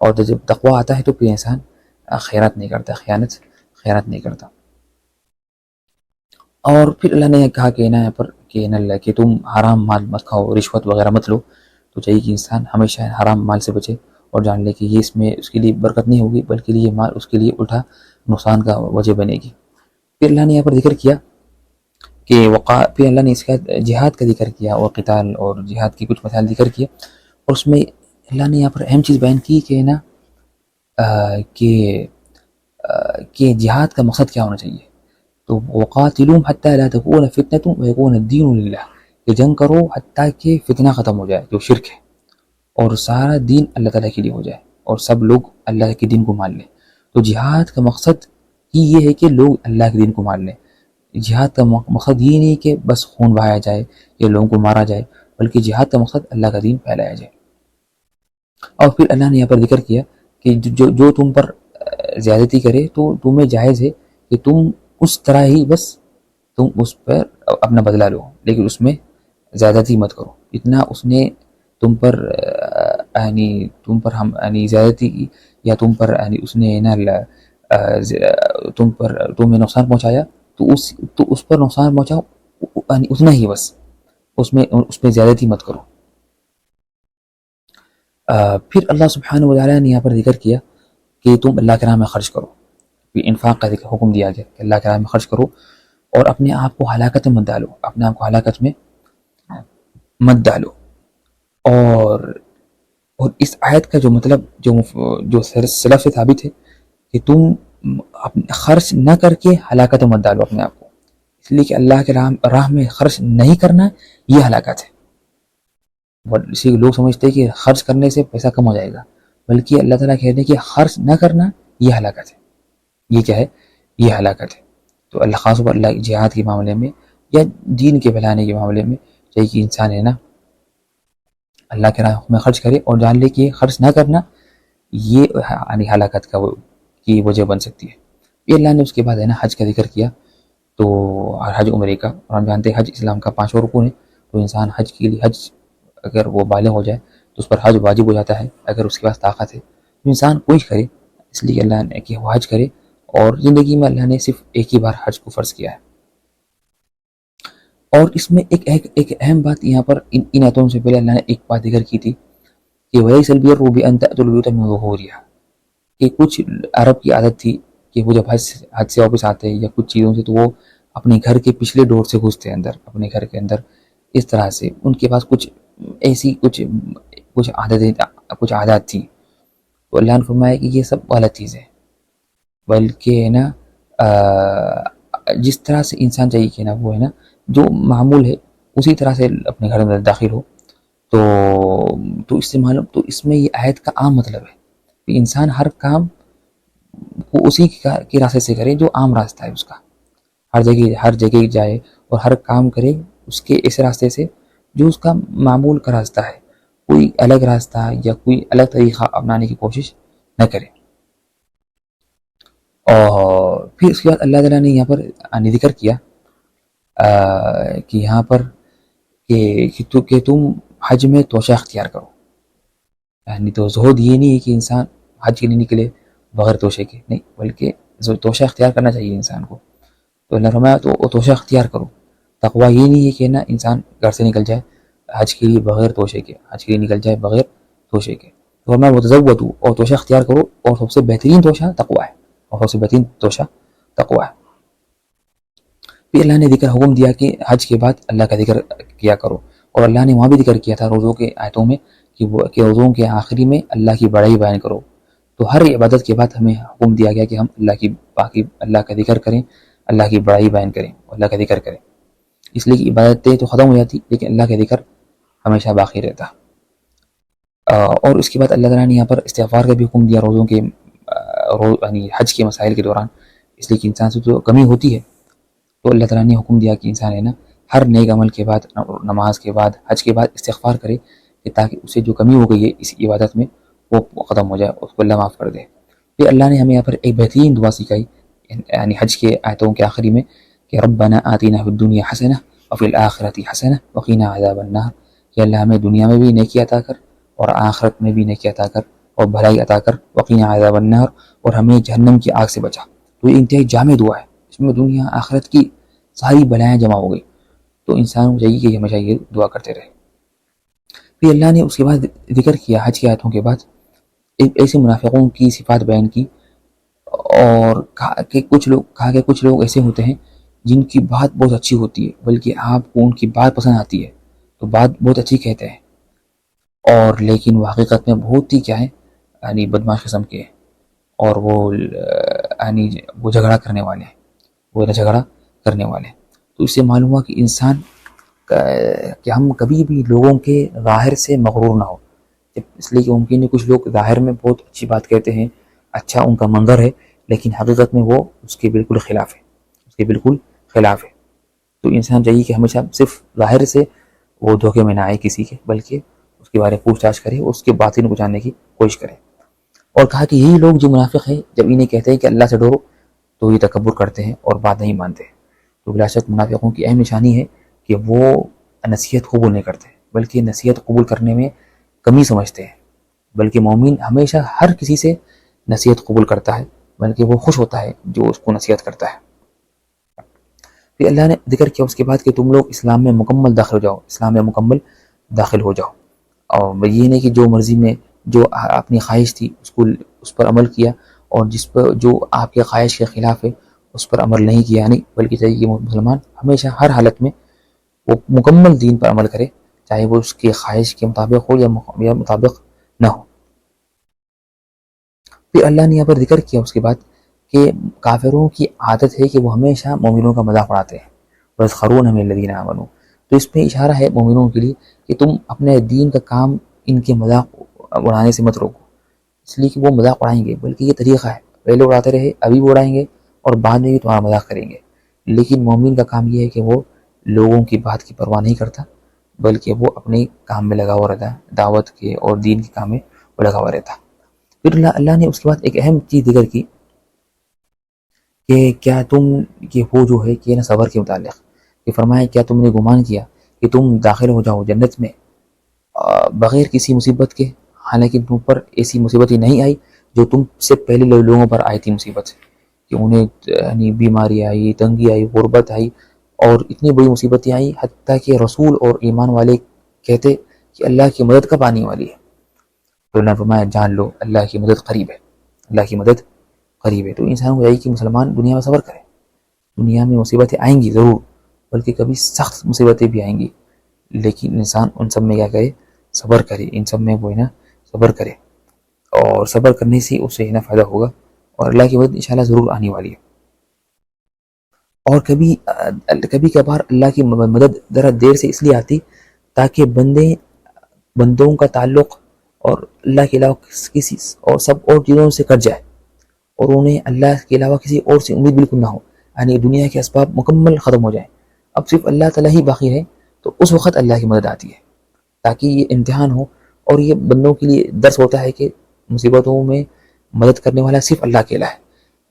اور جب تقویٰ آتا ہے تو پھر انسان خیانت نہیں کرتا، خیانت نہیں کرتا. اور پھر اللہ نے کہا کہ یہاں پر کہ تم حرام مال مت کھاؤ، رشوت وغیرہ مت لو. تو چاہیے کہ انسان ہمیشہ حرام مال سے بچے اور جان لے کہ یہ اس میں اس کے لیے برکت نہیں ہوگی، بلکہ یہ مال اس کے لیے الٹا نقصان کا وجہ بنے گی. پھر اللہ نے یہاں پر ذکر کیا کہ پھر اللہ نے اس کا جہاد کا ذکر کیا، اور قتال اور جہاد کی کچھ مسائل ذکر کیا. اور اس میں اللہ نے یہاں پر اہم چیز بیان کی کہ نا کہ جہاد کا مقصد کیا ہونا چاہیے. تو وقاتلوم حتی لا تکون فتنۃ ویکون الدین للہ، کہ جنگ کرو حتیٰ کہ فتنہ ختم ہو جائے جو شرک ہے، اور سارا دین اللہ تعالیٰ کے لیے ہو جائے، اور سب لوگ اللہ کے دین کو مان لیں. تو جہاد کا مقصد ہی یہ ہے کہ لوگ اللہ کے دین کو مان لیں. جہاد کا مقصد یہ نہیں کہ بس خون بہایا جائے یا لوگوں کو مارا جائے، بلکہ جہاد کا مقصد اللہ کا دین پھیلایا جائے. اور پھر اللہ نے یہاں پر ذکر کیا کہ جو تم پر زیادتی کرے تو تمہیں جائز ہے کہ تم اس طرح ہی بس تم اس پر اپنا بدلہ لو، لیکن اس میں زیادتی مت کرو. اتنا اس نے تم پر زیادتی کی، یا تم پر اس نے نا تمہیں نقصان پہنچایا، تو اس پر نقصان پہنچاؤ اتنا ہی بس، اس پہ زیادتی مت کرو. پھر اللہ سبحانہ وتعالیٰ نے یہاں پر ذکر کیا کہ تم اللہ کے راہ میں خرچ کرو. انفاق کا حکم دیا گیا کہ اللہ کے راہ میں خرچ کرو، اور اپنے آپ کو ہلاکت میں مت ڈالو، اپنے آپ کو ہلاکت میں مت ڈالو. اور اس آیت کا جو مطلب جو سلف سے ثابت ہے کہ تم خرچ نہ کر کے ہلاکت میں مت ڈالو اپنے آپ کو. اس لیے کہ اللہ کے راہ میں خرچ نہیں کرنا یہ ہلاکت ہے. اسی لوگ سمجھتے ہیں کہ خرچ کرنے سے پیسہ کم ہو جائے گا، بلکہ اللہ تعالیٰ کہتے ہیں کہ خرچ نہ کرنا یہ ہلاکت ہے. یہ کیا ہے؟ یہ ہلاکت ہے. تو اللہ خاص طور پر اللہ جہاد کے معاملے میں یا دین کے پھیلانے کے معاملے میں چاہیے کہ انسان ہے نا اللہ کے راہ میں خرچ کرے، اور جان لے کہ خرچ نہ کرنا یہ ہلاکت کی وجہ بن سکتی ہے. یہ اللہ نے اس کے بعد ہے نا حج کا ذکر کیا. تو حج عمرے کا، اور ہم جانتے ہیں حج اسلام کا 5 رکن ہے. تو انسان حج کے لیے اگر وہ بالغ ہو جائے تو اس پر حج واجب ہو جاتا ہے. اگر اس کے پاس طاقت ہے تو انسان کوشش کرے، اس لیے اللہ نے کہ وہ حج کرے. اور زندگی میں اللہ نے صرف ایک ہی بار حج کو فرض کیا ہے. اور اس میں ایک اہم بات یہاں پر ان آیتوں سے پہلے اللہ نے ایک بات ذکر کی تھی کہ وَلَيْسَ الْبِرُّ بِأَن تَأْتُوا الْبُيُوتَ مِن ظُهُورِهَا، کہ کچھ عرب کی عادت تھی کہ وہ جب حج سے واپس آتے یا کچھ چیزوں سے، تو وہ اپنے گھر کے پچھلے ڈور سے گھستے اندر، اپنے گھر کے اندر. اس طرح سے ان کے پاس کچھ عادات تھیں. تو اللہ نے فرمایا کہ یہ سب غلط چیز ہے، بلکہ ہے نا جس طرح سے انسان چاہیے کہ نا وہ ہے نا جو معمول ہے اسی طرح سے اپنے گھر میں داخل ہو. تو اس سے معلوم، تو اس میں یہ آیت کا عام مطلب ہے کہ انسان ہر کام کو اسی کے راستے سے کرے جو عام راستہ ہے اس کا. ہر جگہ جائے اور ہر کام کرے اس کے اس راستے سے جو اس کا معمول کا راستہ ہے. کوئی الگ راستہ یا کوئی الگ طریقہ اپنانے کی کوشش نہ کرے. اور پھر اس کے بعد اللہ تعالیٰ نے یہاں پر ذکر کیا کہ یہاں پر کہ تم حج میں توشہ اختیار کرو. یعنی تو زہد یہ نہیں ہے کہ انسان حج کے لیے نکلے بغیر توشے کے، نہیں، بلکہ توشہ اختیار کرنا چاہیے انسان کو. تو اللہ فرمایا تو توشہ اختیار کرو. تقویٰ یہ نہیں ہے کہ نا انسان گھر سے نکل جائے حج کے لیے بغیر توشے کے، حج کے لیے نکل جائے بغیر توشے کے. تو فرمایا وتزودوا، اور توشہ اختیار کرو، اور سب سے بہترین توشہ تقویٰ ہے، اور سب سے بہترین توشہ تقویٰ ہے. پھر اللہ نے حکم دیا کہ حج کے بعد اللہ کا ذکر کیا کرو. اور اللہ نے وہاں بھی ذکر کیا تھا روزوں کے آیتوں میں کہ روزوں کے آخری میں اللہ کی بڑائی بیان کرو. تو ہر عبادت کے بعد ہمیں حکم دیا گیا کہ ہم اللہ کا ذکر کریں، اللہ کی بڑائی بیان کریں، اللہ کا ذکر کریں. اس لیے کہ عبادتیں تو ختم ہو جاتی لیکن اللہ کا ذکر ہمیشہ باقی رہتا. اور اس کے بعد اللہ تعالیٰ نے یہاں پر استغفار کا بھی حکم دیا روزوں کے یعنی حج کے مسائل کے دوران. اس لیے کہ انسان سے تو کمی ہوتی ہے، تو اللہ تعالیٰ نے حکم دیا کہ انسان ہے نا ہر نیک عمل کے بعد، نماز کے بعد، حج کے بعد استغفار کرے کہ تاکہ اسے جو کمی ہو گئی ہے اس عبادت میں وہ ختم ہو جائے، اس کو اللہ معاف کر دے۔ پھر اللہ نے ہمیں یہاں پر ایک بہترین دعا سکھائی، یعنی حج کے آیتوں کے آخری میں، کہ ربنا آتنا فی الدنیا حسنہ وفی الآخرۃ حسنہ وقنا عذاب النار، کہ اللہ ہمیں دنیا میں بھی نیکی عطا کر اور آخرت میں بھی نیکی عطا کر اور بھلائی عطا کر، وقنا عذاب النار، اور ہمیں جہنم کی آگ سے بچا۔ تو یہ انتہائی جامع دعا ہے، اس میں دنیا آخرت کی ساری بلائیں جمع ہو گئی، تو انسان کو چاہیے کہ ہمیشہ یہ دعا کرتے رہے۔ پھر اللہ نے اس کے بعد ذکر کیا حج کی آیتوں کے بعد ایک ایسے منافقوں کی صفات بیان کی، اور کہا کہ کچھ لوگ ایسے ہوتے ہیں جن کی بات بہت اچھی ہوتی ہے، بلکہ آپ کو ان کی بات پسند آتی ہے تو بات بہت اچھی کہتے ہیں، اور لیکن وہ حقیقت میں بہت ہی کیا ہے، یعنی بدمعاش قسم کے ہیں، اور وہ جھگڑا کرنے والے ہیں، تو اس سے معلوم ہوا کہ انسان کہ ہم کبھی بھی لوگوں کے ظاہر سے مغرور نہ ہو، اس لیے کہ ممکن ہے کچھ لوگ ظاہر میں بہت اچھی بات کہتے ہیں، اچھا ان کا منظر ہے، لیکن حقیقت میں وہ اس کے بالکل خلاف ہے، تو انسان چاہیے کہ ہمیشہ صرف ظاہر سے وہ دھوکے میں نہ آئے کسی کے، بلکہ اس کے بارے میں پوچھ تاچھ کرے، اس کے باطن کو جاننے کی کوشش کرے۔ اور کہا کہ یہی لوگ جو منافق ہیں جب انہیں کہتے ہیں کہ اللہ سے ڈرو تو یہ تکبر کرتے ہیں اور بات نہیں مانتے، تو بلا شک منافقوں کی اہم نشانی ہے کہ وہ نصیحت قبول نہیں کرتے، بلکہ نصیحت قبول کرنے میں کمی سمجھتے ہیں، بلکہ مومن ہمیشہ ہر کسی سے نصیحت قبول کرتا ہے، بلکہ وہ خوش ہوتا ہے جو اس کو نصیحت کرتا ہے۔ پھر اللہ نے ذکر کیا اس کے بعد کہ تم لوگ اسلام میں مکمل داخل ہو جاؤ، اور یہ نہیں کہ جو مرضی میں جو اپنی خواہش تھی اس پر عمل کیا، اور جس پر جو آپ کے خواہش کے خلاف ہے اس پر عمل نہیں کیا، نہیں، بلکہ چاہیے کہ مسلمان ہمیشہ ہر حالت میں وہ مکمل دین پر عمل کرے، چاہے وہ اس کی خواہش کے مطابق ہو یا مطابق نہ ہو۔ پھر اللہ نے یہاں پر ذکر کیا اس کے بعد کہ کافروں کی عادت ہے کہ وہ ہمیشہ مومنوں کا مذاق اڑاتے ہیں، وَيَسْخَرُونَ مِنَ الَّذِينَ آمَنُوا، تو اس میں اشارہ ہے مومنوں کے لیے کہ تم اپنے دین کا کام ان کے مذاق اڑانے سے مت روکو، اس لیے کہ وہ مذاق اڑائیں گے، بلکہ یہ طریقہ ہے، پہلے اڑاتے رہے، ابھی بھی اڑائیں گے اور بعد میں بھی تمہارا مذاق کریں گے، لیکن مومن کا کام یہ ہے کہ وہ لوگوں کی بات کی پرواہ نہیں کرتا، بلکہ وہ اپنے کام میں لگا ہوا رہتا ہے، دعوت کے اور دین کے کام میں وہ لگا ہوا رہتا۔ پھر اللہ نے اس کے بعد ایک اہم چیز ذکر کی کہ کیا تم کہ وہ جو ہے کہ نا صبر کے متعلق کہ فرمایا کیا تم نے گمان کیا کہ تم داخل ہو جاؤ جنت میں بغیر کسی مصیبت کے، حالانکہ تم پر ایسی مصیبتیں نہیں آئی جو تم سے پہلے لوگوں پر آئی تھی مصیبت، کہ انہیں یعنی بیماری آئی، تنگی آئی، غربت آئی، اور اتنی بڑی مصیبتیں آئی حتیٰ کہ رسول اور ایمان والے کہتے کہ اللہ کی مدد کب آنے والی ہے، تو اللہ نے فرمایا جان لو اللہ کی مدد قریب ہے۔ تو انسان کو چاہیے کہ مسلمان دنیا میں صبر کرے، دنیا میں مصیبتیں آئیں گی ضرور، بلکہ کبھی سخت مصیبتیں بھی آئیں گی، لیکن انسان ان سب میں کیا کرے، صبر کرے، ان سب میں وہ ہے نا صبر کرے، اور صبر کرنے سے اسے نا فائدہ ہوگا، اور اللہ کی مدد انشاءاللہ ضرور آنے والی ہے۔ اور کبھی کبھار اللہ کی مدد ذرا دیر سے اس لیے آتی تاکہ بندوں کا تعلق اور اللہ کے علاوہ کسی اور سب اور چیزوں سے کٹ جائے، اور انہیں اللہ کے علاوہ کسی اور سے امید بالکل نہ ہو، یعنی دنیا کے اسباب مکمل ختم ہو جائیں، اب صرف اللہ تعالیٰ ہی باقی رہے، تو اس وقت اللہ کی مدد آتی ہے، تاکہ یہ امتحان ہو، اور یہ بندوں کے لیے درس ہوتا ہے کہ مصیبتوں میں مدد کرنے والا صرف اللہ اکیلا ہے،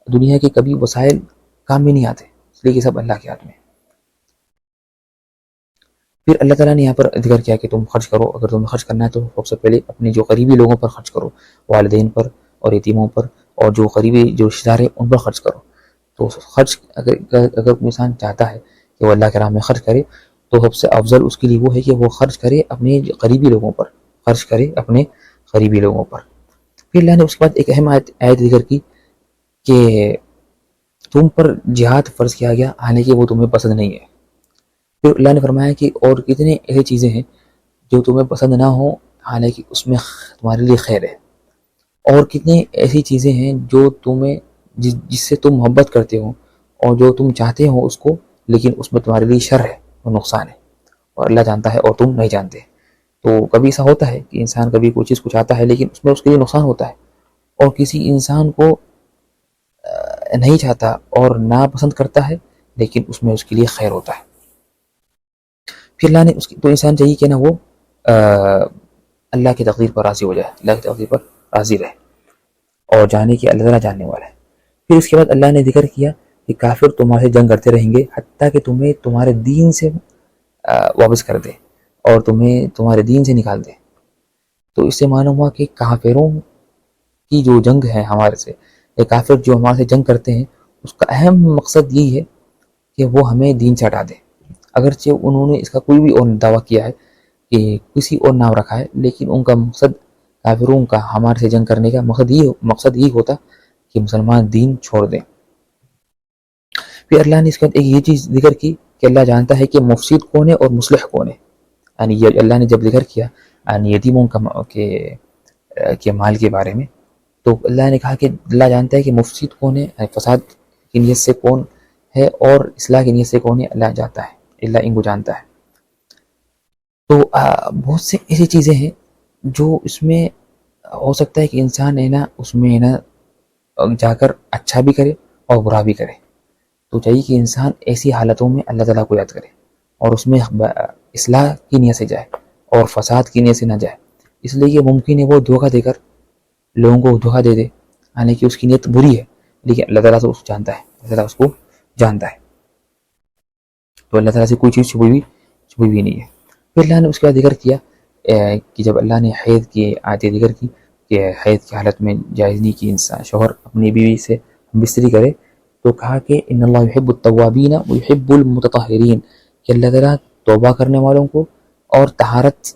دنیا کے کبھی وسائل کام میں نہیں آتے، اس لیے کہ سب اللہ کے ہاتھ میں۔ پھر اللہ تعالیٰ نے یہاں پر ذکر کیا کہ تم خرچ کرو، اگر تمہیں خرچ کرنا ہے تو سب سے پہلے اپنے جو قریبی لوگوں پر خرچ کرو، والدین پر اور یتیموں پر، اور جو قریبی جو رشتہ دار ہیں ان پر خرچ کرو۔ تو خرچ اگر کوئی انسان چاہتا ہے کہ وہ اللہ کے راہ میں خرچ کرے، تو سب سے افضل اس کے لیے وہ ہے کہ وہ خرچ کرے اپنے قریبی لوگوں پر، پھر اللہ نے اس کے بعد ایک اہم آیت ذکر کی کہ تم پر جہاد فرض کیا گیا، حالانکہ وہ تمہیں پسند نہیں ہے۔ پھر اللہ نے فرمایا کہ اور کتنے ایسی چیزیں ہیں جو تمہیں پسند نہ ہوں، حالانکہ اس میں تمہارے لیے خیر ہے، اور کتنی ایسی چیزیں ہیں جو تمہیں جس سے تم محبت کرتے ہو اور جو تم چاہتے ہو اس کو، لیکن اس میں تمہارے لیے شر ہے اور نقصان ہے، اور اللہ جانتا ہے اور تم نہیں جانتے۔ تو کبھی ایسا ہوتا ہے کہ انسان کبھی کوئی چیز کو چاہتا ہے لیکن اس میں اس کے لیے نقصان ہوتا ہے، اور کسی انسان کو نہیں چاہتا اور ناپسند کرتا ہے لیکن اس میں اس کے لیے خیر ہوتا ہے. پھر اللہ نے تو انسان چاہیے کہ نا وہ اللہ کی تقدیر پر راضی ہو جائے, اللہ کی تقدیر پر راضی رہے اور جانے کہ اللہ تعالیٰ جاننے والا ہے. پھر اس کے بعد اللہ نے ذکر کیا کہ کافر تمہارے جنگ کرتے رہیں گے حتیٰ کہ تمہیں تمہارے دین سے واپس کر دے اور تمہیں تمہارے دین سے نکال دے. تو اس سے معلوم ہوا کہ کافروں کی جو جنگ ہے ہمارے سے, یا کافر جو ہمارے سے جنگ کرتے ہیں, اس کا اہم مقصد یہی ہے کہ وہ ہمیں دین سے ہٹا دیں. اگرچہ انہوں نے اس کا کوئی بھی اور دعویٰ کیا ہے کہ کسی اور نام رکھا ہے, لیکن ان کا مقصد, کافروں کا ہمارے سے جنگ کرنے کا مقصد یہ ہوتا کہ مسلمان دین چھوڑ دیں. پھر اللہ نے اس کے بعد ایک یہ چیز ذکر کی کہ اللہ جانتا ہے کہ مفسد کون ہے اور مصلح کون ہے. یعنی یہ اللہ نے جب ذکر کیا یعنی یتیموں کے مال کے بارے میں, تو اللہ نے کہا کہ اللہ جانتا ہے کہ مفسد کون ہے, فساد کی نیت سے کون ہے اور اصلاح کی نیت سے کون ہے, اللہ جانتا ہے, اللہ ان کو جانتا ہے. تو بہت سے ایسی چیزیں ہیں جو اس میں ہو سکتا ہے کہ انسان ہے نا اس میں ہے نا جا کر اچھا بھی کرے اور برا بھی کرے. تو چاہیے کہ انسان ایسی حالتوں میں اللہ تعالیٰ کو یاد کرے اور اس میں اصلاح کی نیت سے جائے اور فساد کی نیت سے نہ جائے. اس لیے یہ ممکن ہے وہ دھوکہ دے کر لوگوں کو دھوکہ دے دے, یعنی کہ اس کی نیت بری ہے, لیکن اللہ تعالیٰ تو اس کو جانتا ہے, اللہ تعالیٰ اس کو جانتا ہے. تو اللہ تعالیٰ سے کوئی چیز چھپی بھی نہیں ہے. پھر اللہ نے اس کے بعد ذکر کیا کہ جب اللہ نے حیض کی آیتیں ذکر کی کہ حیض کی حالت میں جائز نہیں کہ انسان شوہر اپنی بیوی سے بستری کرے, تو کہا کہ ان اللہ یحب التوابین ویحب المتطہرین, کہ اللہ تعالیٰ توبہ کرنے والوں کو اور طہارت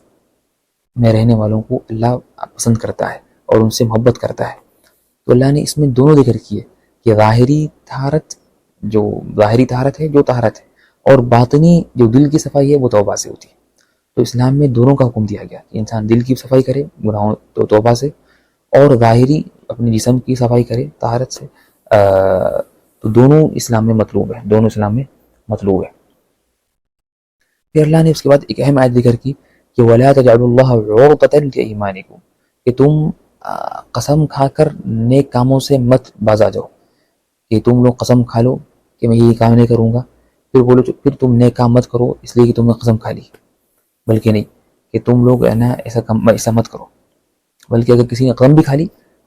میں رہنے والوں کو اللہ پسند کرتا ہے اور ان سے محبت کرتا ہے. تو اللہ نے اس میں دونوں ذکر کیے کہ ظاہری طہارت ہے جو طہارت ہے, اور باطنی جو دل کی صفائی ہے وہ توبہ سے ہوتی ہے. تو اسلام میں دونوں کا حکم دیا گیا کہ انسان دل کی صفائی کرے گناہوں تو توبہ سے, اور ظاہری اپنے جسم کی صفائی کرے طہارت سے. تو دونوں اسلام میں مطلوب ہے. پھر اللہ نے اس کے بعد ایک اہم آیت ذکر کی کہ وَلَا تَجْعَلُوا اللَّهَ عُرْضَةً لِأَيْمَانِكُمْ, کہ تم قسم کھا کر نیک کاموں سے مت باز آ جاؤ, کہ تم لوگ قسم کھا لو کہ میں یہ کام نہیں کروں گا, پھر تم نیک کام مت کرو اس لیے کہ تم نے قسم کھا لی, بلکہ نہیں کہ تم لوگ ہے نا ایسا مت کرو, بلکہ اگر کسی نے قسم بھی کھا لی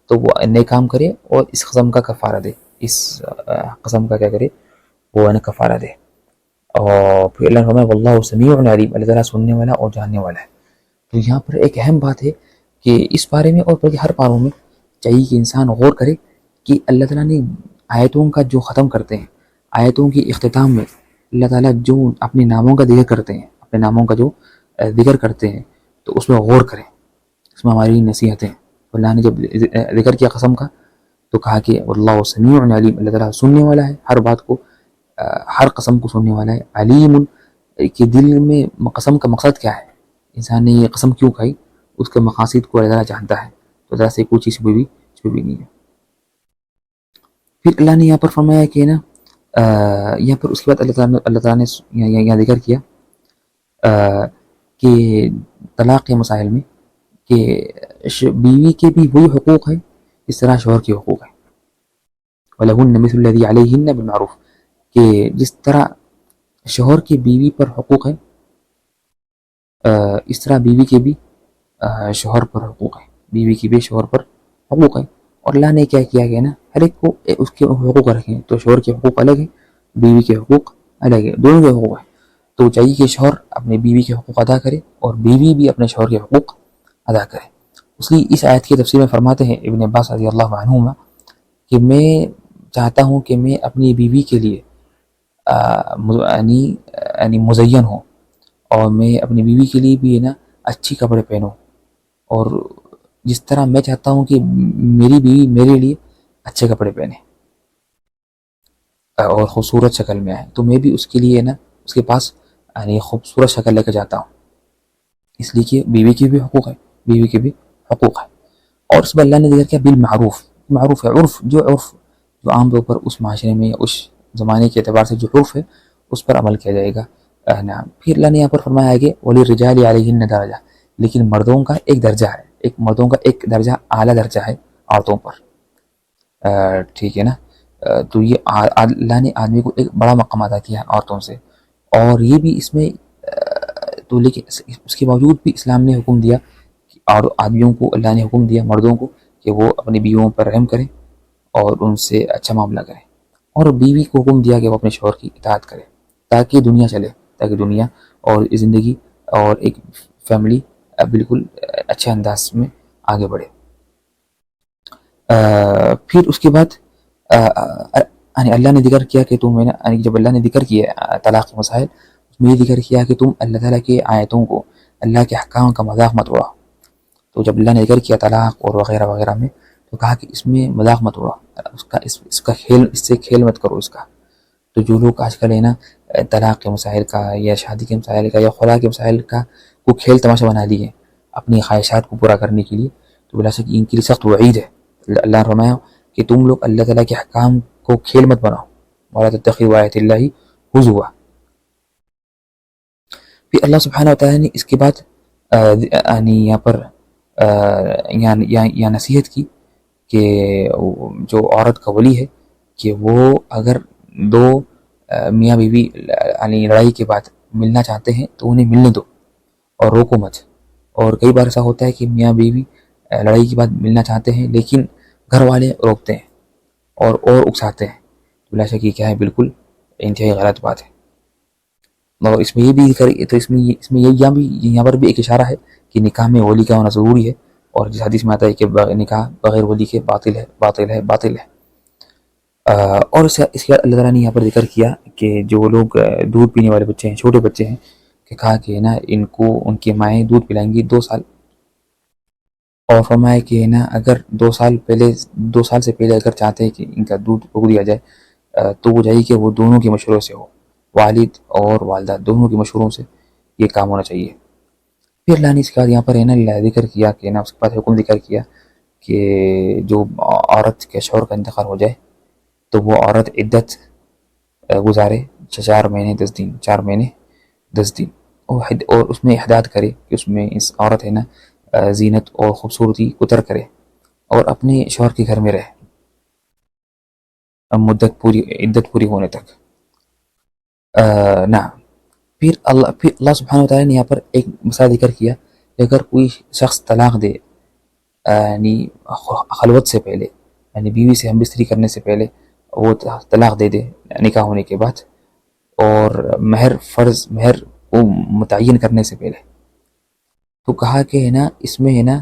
تو وہ نیک کام کرے اور اس قسم کا کفارہ دے, اس قسم کا کیا کرے, وہ ہے نا کفارہ دے. اور پھر اللہ نے فرمایا واللہ سمیع علیم, اللہ تعالیٰ سننے والا اور جاننے والا ہے. تو یہاں پر ایک اہم بات ہے کہ اس بارے میں اور بلکہ ہر باروں میں چاہیے کہ انسان غور کرے کہ اللہ تعالیٰ نے آیتوں کا جو ختم کرتے ہیں, آیتوں کی اختتام میں اللہ تعالیٰ جو اپنے ناموں کا ذکر کرتے ہیں, اپنے ناموں کا جو ذکر کرتے ہیں, تو اس میں غور کریں, اس میں ہماری نصیحتیں. اللہ نے جب ذکر کیا قسم کا تو کہا کہ واللہ سمیع علیم, اللہ تعالیٰ سننے والا ہے ہر بات کو, ہر قسم کو سننے والا ہے. علیم کہ دل میں قسم کا مقصد کیا ہے, انسان نے یہ قسم کیوں کھائی, اس کے مقاصد کو اللہ تعالیٰ جانتا ہے. تو اللہ سے کوئی چیز چھپی بھی نہیں ہے. پھر اللہ نے یہاں پر فرمایا کہ نا یہاں پر اس کے بعد اللہ تعالیٰ نے یہاں ذکر کیا کہ طلاق کے مسائل میں کہ بیوی کے بھی وہی حقوق ہیں اس طرح شوہر کے حقوق ہیں. وَلَهُنَّ مِثْلُ الَّذِي عَلَيْهِنَّ بِالْمَعْرُوفِ, کہ جس طرح شوہر کی بیوی پر حقوق ہیں اس طرح بیوی کے بھی شوہر پر حقوق ہیں, بیوی کی بھی شوہر پر حقوق ہیں. اور اللہ نے کیا کیا گیا نا, ہر ایک کو اس کے حقوق رکھیں. تو شوہر کے حقوق الگ ہیں, بیوی کے حقوق الگ ہیں, دونوں کے حقوق ہیں. تو چاہیے کہ شوہر اپنے بیوی کے حقوق ادا کرے اور بیوی بھی اپنے شوہر کے حقوق ادا کرے. اس لیے اس آیت کی تفسیر میں فرماتے ہیں ابن عباس رضی اللہ عنہما کہ میں چاہتا ہوں کہ میں اپنی بیوی کے لیے یعنی مزین ہوں, اور میں اپنی بیوی کے لیے بھی ہے نا اچھی کپڑے پہنوں, اور جس طرح میں چاہتا ہوں کہ میری بیوی میرے لیے اچھے کپڑے پہنے اور خوبصورت شکل میں آئے, تو میں بھی اس کے لیے نا اس کے پاس یعنی خوبصورت شکل لے کے جاتا ہوں. اس لیے کہ بیوی کے بھی حقوق ہے, بیوی کے بھی حقوق ہے. اور اس میں اللہ نے ذکر کیا بالمعروف, معروف ہے عرف, جو عام طور پر اس معاشرے میں اس زمانے کے اعتبار سے جو عرف ہے اس پر عمل کیا جائے گا. پھر اللہ نے یہاں پر فرمایا ہے کہ وَلِلرِّجَالِ عَلَيْهِنَّ درجہ, لیکن مردوں کا ایک درجہ ہے, مردوں کا ایک درجہ اعلیٰ درجہ ہے عورتوں پر, ٹھیک ہے نا. تو یہ اللہ نے آدمی کو ایک بڑا مقام عطا کیا عورتوں سے، اور یہ بھی اس میں تو لیکن اس کے باوجود بھی اسلام نے حکم دیا کہ اور آدمیوں کو اللہ نے حکم دیا مردوں کو کہ وہ اپنی بیویوں پر رحم کریں اور ان سے اچھا معاملہ کریں، اور بیوی کو حکم دیا کہ وہ اپنے شوہر کی اطاعت کرے تاکہ دنیا چلے، تاکہ دنیا اور زندگی اور ایک فیملی بالکل اچھے انداز میں آگے بڑھے۔ پھر اس کے بعد یعنی اللہ نے ذکر کیا کہ تم جب اللہ نے ذکر کیا طلاق کے مسائل، اس میں یہ ذکر کیا کہ تم اللہ تعالیٰ کی آیتوں کو، اللہ کے احکام کا مذاق مت اڑاؤ۔ تو جب اللہ نے ذکر کیا طلاق اور وغیرہ وغیرہ میں، تو کہا کہ اس میں مذاق مت اڑاؤ، اس کا کھیل، اس سے کھیل مت کرو اس کا۔ تو جو لوگ آج کل ہے نا طلاق کے مسائل کا یا شادی کے مسائل کا یا خلا کے مسائل کا وہ کھیل تماشا بنا لیے اپنی خواہشات کو پورا کرنے کے لیے، تو بلا شک ان کے لیے سخت وعید ہے۔ اللہ نے فرمایا کہ تم لوگ اللہ تعالیٰ کے احکام کو کھیل مت بناؤ، وَلَا تَتَّخِذُوا آیَاتِ اللَّهِ ہُزُوًا۔ پھر اللہ سبحانہ وتعالیٰ نے اس کے بعد یعنی یہاں پر یا نصیحت کی کہ جو عورت کا ولی ہے کہ وہ اگر دو میاں بیوی یعنی لڑائی کے بعد ملنا چاہتے ہیں تو انہیں ملنے دو اور روکو مت۔ اور کئی بار ایسا ہوتا ہے کہ میاں بیوی لڑائی کے بعد ملنا چاہتے ہیں لیکن گھر والے روکتے ہیں اور اکساتے ہیں، بلا شک یہ کیا ہے، بالکل انتہائی غلط بات ہے۔ اور اس میں یہ بھی تو اس میں یہاں پر بھی ایک اشارہ ہے کہ نکاح میں ولی کا ہونا ضروری ہے، اور جس حدیث میں آتا ہے کہ نکاح بغیر ولی کے باطل ہے باطل ہے باطل ہے۔ اور اس کے بعد اللہ تعالیٰ نے یہاں پر ذکر کیا کہ جو لوگ دودھ پینے والے بچے ہیں، چھوٹے بچے ہیں، کہ کہا کہ نا ان کو ان کی مائیں دودھ پلائیں گی 2 سال، اور فرمایا کہ نا اگر 2 سال سے پہلے اگر چاہتے ہیں کہ ان کا دودھ روک دیا جائے تو وہ چاہیے کہ وہ دونوں کے مشوروں سے ہو، والد اور والدہ دونوں کے مشوروں سے یہ کام ہونا چاہیے۔ پھر اللہ نے اس کے بعد یہاں پر ہے نا ذکر کیا کہ نا اس کے بعد حکم ذکر کیا کہ جو عورت کے شوہر کا انتقال ہو جائے تو وہ عورت عدت گزارے 4 مہینے 10 دن، 4 مہینے 10 دن، اور اس میں احداد کرے کہ اس میں اس عورت ہے نا زینت اور خوبصورتی کو ترک کرے اور اپنے شوہر کے گھر میں رہے عدت پوری ہونے تک۔ نہ پھر اللہ سبحانہ وتعالیٰ نے یہاں پر ایک مسئلہ ذکر کیا کہ اگر کوئی شخص طلاق دے یعنی خلوت سے پہلے، یعنی بیوی سے ہم بستری کرنے سے پہلے وہ طلاق دے دے نکاح ہونے کے بعد، اور مہر کو متعین کرنے سے پہلے، تو کہا کہ ہے نا اس میں ہے نا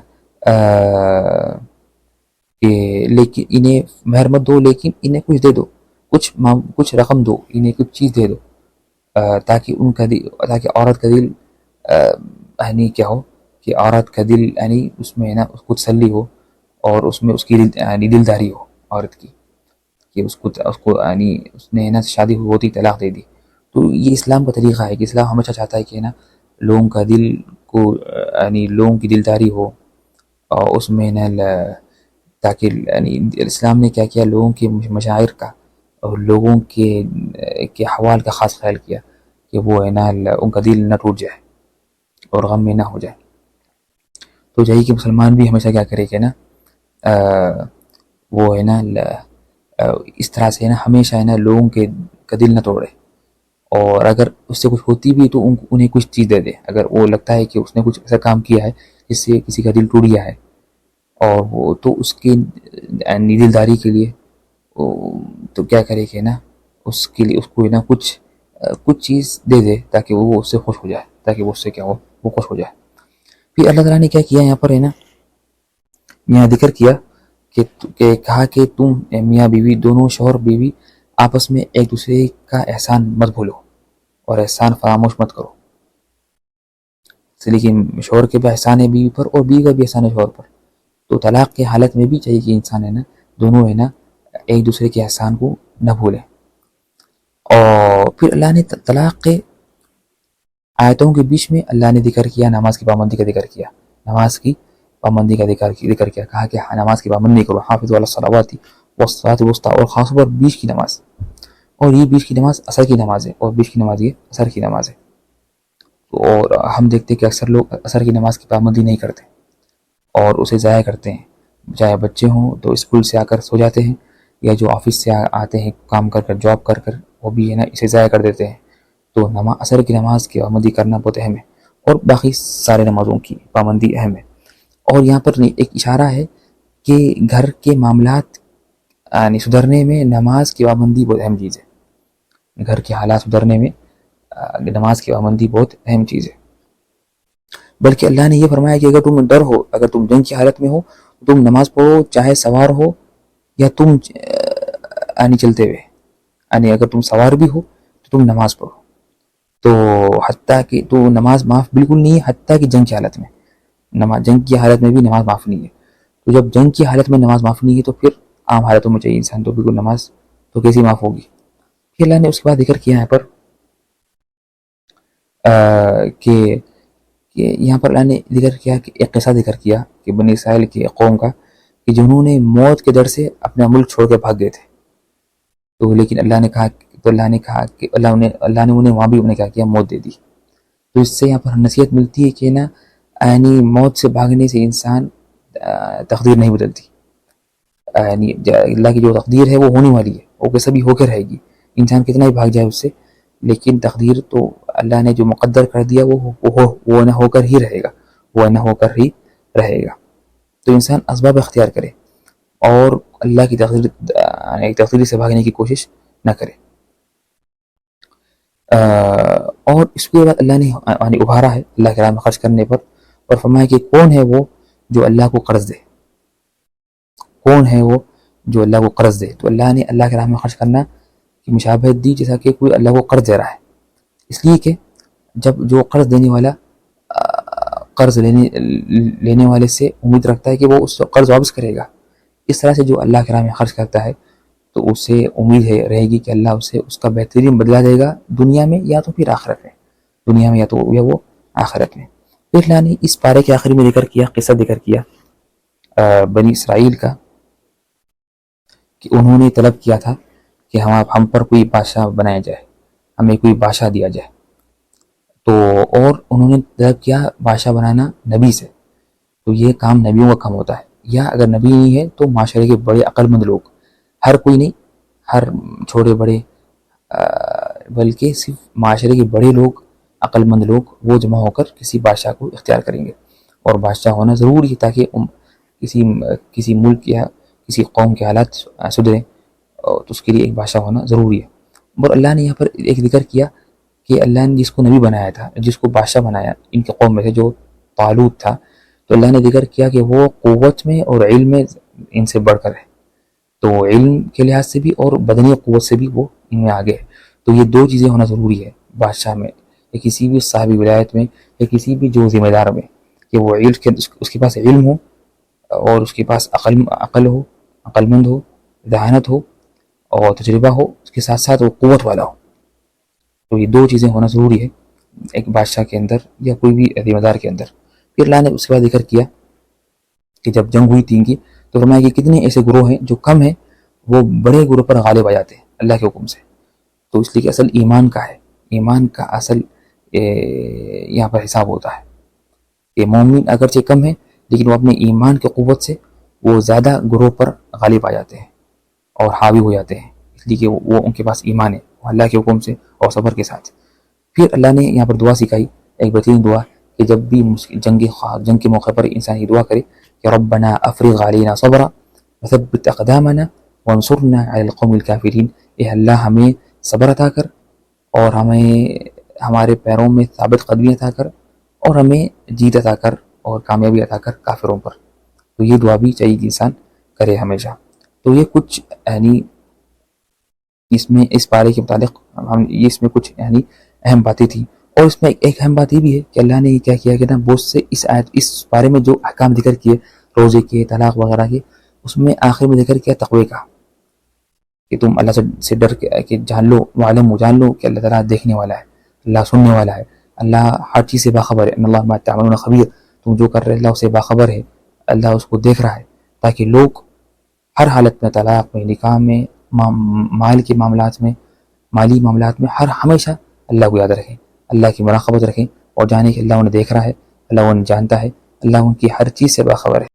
کہ لیکن انہیں مہر مت دو، لیکن انہیں کچھ دے دو، کچھ رقم دو، انہیں کچھ چیز دے دو تاکہ عورت کا دل یعنی کیا ہو کہ عورت کا دل یعنی اس میں ہے نا اس کو تسلی ہو، اور اس میں اس کی یعنی دلداری ہو عورت کی کہ اس کو یعنی اس نے نا شادی ہوتی طلاق دے دی۔ تو یہ اسلام کا طریقہ ہے کہ اسلام ہمیشہ چاہتا ہے کہ نا لوگوں کا دل کو یعنی لوگوں کی دلداری ہو، اور اس میں نا تاکہ یعنی اسلام نے کیا کیا، لوگوں کے مشاعر کا اور لوگوں کے حوال کا خاص خیال کیا کہ وہ ہے نا ان کا دل نہ ٹوٹ جائے اور غم میں نہ ہو جائے۔ تو چاہیے کہ مسلمان بھی ہمیشہ کیا کرے کہ نا وہ ہے نا اس طرح سے ہے نا ہمیشہ ہے نا لوگوں کا دل نہ توڑے، اور اگر اس سے کچھ ہوتی بھی تو انہیں کچھ چیز دے دے، اگر وہ لگتا ہے کہ اس نے کچھ ایسا کام کیا ہے جس سے کسی کا دل ٹوٹ گیا ہے، اور وہ تو اس کی دلداری کے لیے تو کیا کرے کہ نا اس کے لیے اس کو ہے نا کچھ چیز دے دے تاکہ وہ اس سے خوش ہو جائے، تاکہ وہ اس سے کیا ہو، وہ خوش ہو جائے۔ پھر اللہ تعالیٰ نے کیا کیا یہاں پر ہے نا، یہاں ذکر کیا کہ کہا کہ تم میاں بیوی دونوں شوہر بیوی آپس میں ایک دوسرے کا احسان مت بھولو اور احسان فراموش مت کرو، اس لیے کہ شوہر کے بھی احسان ہے بیوی پر اور بیوی کا بھی احسان ہے شوہر پر، تو طلاق کے حالت میں بھی چاہیے کہ انسان ہے نا دونوں ہے نا ایک دوسرے کے احسان کو نہ بھولیں۔ اور پھر اللہ نے طلاق کے آیتوں کے بیچ میں اللہ نے ذکر کیا نماز کی پابندی کا ذکر کیا، نماز کی پابندی کا ذکر کیا، کہا کہ نماز کی پابندی کرو، حافظوا علی الصلوات والصلاۃ الوسطیٰ، اور خاص طور پر بیچ کی نماز، اور یہ بیچ کی نماز عصر کی نماز ہے، اور بیچ کی نماز یہ عصر کی نماز ہے۔ اور ہم دیکھتے ہیں کہ اکثر لوگ عصر کی نماز کی پابندی نہیں کرتے اور اسے ضائع کرتے ہیں، چاہے بچے ہوں تو اسکول سے آ کر سو جاتے ہیں، یا جو آفس سے آتے ہیں کام کر کر جاب کر کر، وہ بھی ہے نا اسے ضائع کر دیتے ہیں. تو عصر کی نماز کی پابندی کرنا بہت اہم ہے، اور باقی سارے نمازوں کی پابندی اہم ہے. اور یہاں پر ایک اشارہ ہے کہ گھر کے معاملات یعنی سدھرنے میں نماز کی پابندی بہت اہم چیز ہے. گھر کے حالات سدھرنے میں نماز کی پابندی بہت اہم چیز ہے. بلکہ اللہ نے یہ فرمایا کہ اگر تم ڈر ہو، اگر تم جنگ کی حالت میں ہو تو تم نماز پڑھو، چاہے سوار ہو یا تم چلتے ہوئے. یعنی اگر تم سوار بھی ہو تو تم نماز پڑھو. تو حتیٰ کہ تو نماز معاف بالکل نہیں ہے، حتیٰ کہ جنگ کی حالت میں. جنگ کی حالت میں بھی نماز معاف نہیں ہے. تو جب جنگ کی حالت میں نماز معاف نہیں ہے تو پھر عام حالتوں میں چاہیے انسان تو بالکل نماز تو کیسی معاف ہوگی. پھر اللہ نے اس کے بعد ذکر کیا یہاں پر کہ یہاں پر اللہ نے ذکر کیا کہ ایک قصہ ذکر کیا کہ بنی اسرائیل کی قوم کا، کہ جنہوں نے موت کے ڈر سے اپنا ملک چھوڑ کے بھاگ گئے تھے. تو لیکن اللہ نے کہا کہ اللہ نے انہیں وہاں بھی انہیں کیا کیا، موت دے دی. تو اس سے یہاں پر نصیحت ملتی ہے کہ نا یعنی موت سے بھاگنے سے انسان تقدیر نہیں بدلتی. یعنی اللہ کی جو تقدیر ہے وہ ہونے والی ہے، وہ کیسا بھی ہو کے رہے گی. انسان کتنا ہی بھاگ جائے اس سے، لیکن تقدیر تو اللہ نے جو مقدر کر دیا وہ نہ ہو کر ہی رہے گا، وہ نہ ہو کر ہی رہے گا. تو انسان اسباب اختیار کرے اور اللہ کی تقدیر سے بھاگنے کی کوشش نہ کرے. اور اس کے بعد اللہ نے ابھارا ہے اللہ کے راہ میں خرچ کرنے پر، اور فرمایا کہ کون ہے وہ جو اللہ کو قرض دے، کون ہے وہ جو اللہ کو قرض دے. تو اللہ نے اللہ کے راہ میں خرچ کرنا کی مشابہت دی جیسا کہ کوئی اللہ کو قرض دے رہا ہے. اس لیے کہ جب جو قرض دینے والا قرض لینے والے سے امید رکھتا ہے کہ وہ اس قرض واپس کرے گا، اس طرح سے جو اللہ کے راہ میں خرچ کرتا ہے تو اس سے امید رہے گی کہ اللہ اسے اس کا بہترین بدلہ دے گا، دنیا میں یا تو پھر آخرت میں. دنیا میں یا وہ آخرت میں. پھر اللہ نے اس پارے کے آخر میں قصہ ذکر کیا بنی اسرائیل کا، کہ انہوں نے طلب کیا تھا کہ ہم پر کوئی بادشاہ بنایا جائے، ہمیں کوئی بادشاہ دیا جائے. تو اور انہوں نے طلب کیا بادشاہ بنانا نبی سے. تو یہ کام نبیوں کا کام ہوتا ہے، یا اگر نبی نہیں ہے تو معاشرے کے بڑے عقل مند لوگ، ہر کوئی نہیں، ہر چھوٹے بڑے، بلکہ صرف معاشرے کے بڑے لوگ، عقل مند لوگ، وہ جمع ہو کر کسی بادشاہ کو اختیار کریں گے. اور بادشاہ ہونا ضروری ہے تاکہ کسی ملک یا کسی قوم کے حالات سدھریں، تو اس کے لیے ایک بادشاہ ہونا ضروری ہے. اور اللہ نے یہاں پر ایک ذکر کیا کہ اللہ نے جس کو نبی بنایا تھا، جس کو بادشاہ بنایا ان کے قوم میں سے جو طالوت تھا، تو اللہ نے ذکر کیا کہ وہ قوت میں اور علم میں ان سے بڑھ کر ہے. تو علم کے لحاظ سے بھی اور بدنی قوت سے بھی وہ ان میں آگے ہے. تو یہ دو چیزیں ہونا ضروری ہے بادشاہ میں یا کسی بھی صاحب ولایت میں یا کسی بھی جو ذمہ دار میں، کہ وہ اس کے پاس علم ہو اور اس کے پاس عقل ہو، عقل مند ہو، ذہانت ہو اور تجربہ ہو، اس کے ساتھ ساتھ وہ قوت والا ہو. تو یہ دو چیزیں ہونا ضروری ہے ایک بادشاہ کے اندر یا کوئی بھی ذمہ دار کے اندر. پھر اللہ نے اس کے بعد ذکر کیا کہ جب جنگ ہوئی تین کی تو فرمایا کہ کتنے ایسے گروہ ہیں جو کم ہیں وہ بڑے گروہ پر غالب آ جاتے ہیں اللہ کے حکم سے. تو اس لیے کہ اصل ایمان کا ہے، ایمان کا اصل یہاں پر حساب ہوتا ہے کہ مومن اگرچہ کم ہے لیکن وہ اپنے ایمان کی قوت سے وہ زیادہ گروہ پر غالب آ جاتے ہیں اور حاوی ہو جاتے ہیں، اس لیے کہ وہ ان کے پاس ایمان ہے اللہ کے حکم سے اور صبر کے ساتھ. پھر اللہ نے یہاں پر دعا سکھائی، ایک بہترین دعا، کہ جب بھی جنگ کے موقع پر انسان یہ دعا کرے کہ ربنا افرغ علینا صبرا وثبت اقدامنا وانصرنا علی القوم الکافرین. اے اللہ ہمیں صبر عطا کر اور ہمیں ہمارے پیروں میں ثابت قدمی عطا کر اور ہمیں جیت عطا کر اور کامیابی عطا کر کافروں پر. تو یہ دعا بھی چاہیے کہ انسان کرے ہمیشہ. تو یہ کچھ یعنی اس پارے کے متعلق اس میں کچھ یعنی اہم باتیں تھیں. اور اس میں ایک اہم بات یہ بھی ہے کہ اللہ نے یہ کیا کیا کہ نا بہت سے اس بارے میں جو احکام ذکر کیے روزے کے، طلاق وغیرہ کے، اس میں آخر میں ذکر کیا تقوی کا، کہ تم اللہ سے ڈر کے جان لو، معلوم جان لو کہ اللہ تعالیٰ دیکھنے والا ہے، اللہ سننے والا ہے، اللہ ہر چیز سے باخبر ہے. ان اللہ بما تعملون خبیر، تم جو کر رہے اللہ اسے باخبر ہے، اللہ اس کو دیکھ رہا ہے. تاکہ لوگ ہر حالت میں، طلاق میں، نکاح میں، مال کے معاملات میں، مالی معاملات میں، ہمیشہ اللہ کو یاد رکھیں، اللہ کی مراقبت رکھیں اور جانیں کہ اللہ انہیں دیکھ رہا ہے، اللہ انہیں جانتا ہے، اللہ ان کی ہر چیز سے باخبر ہے.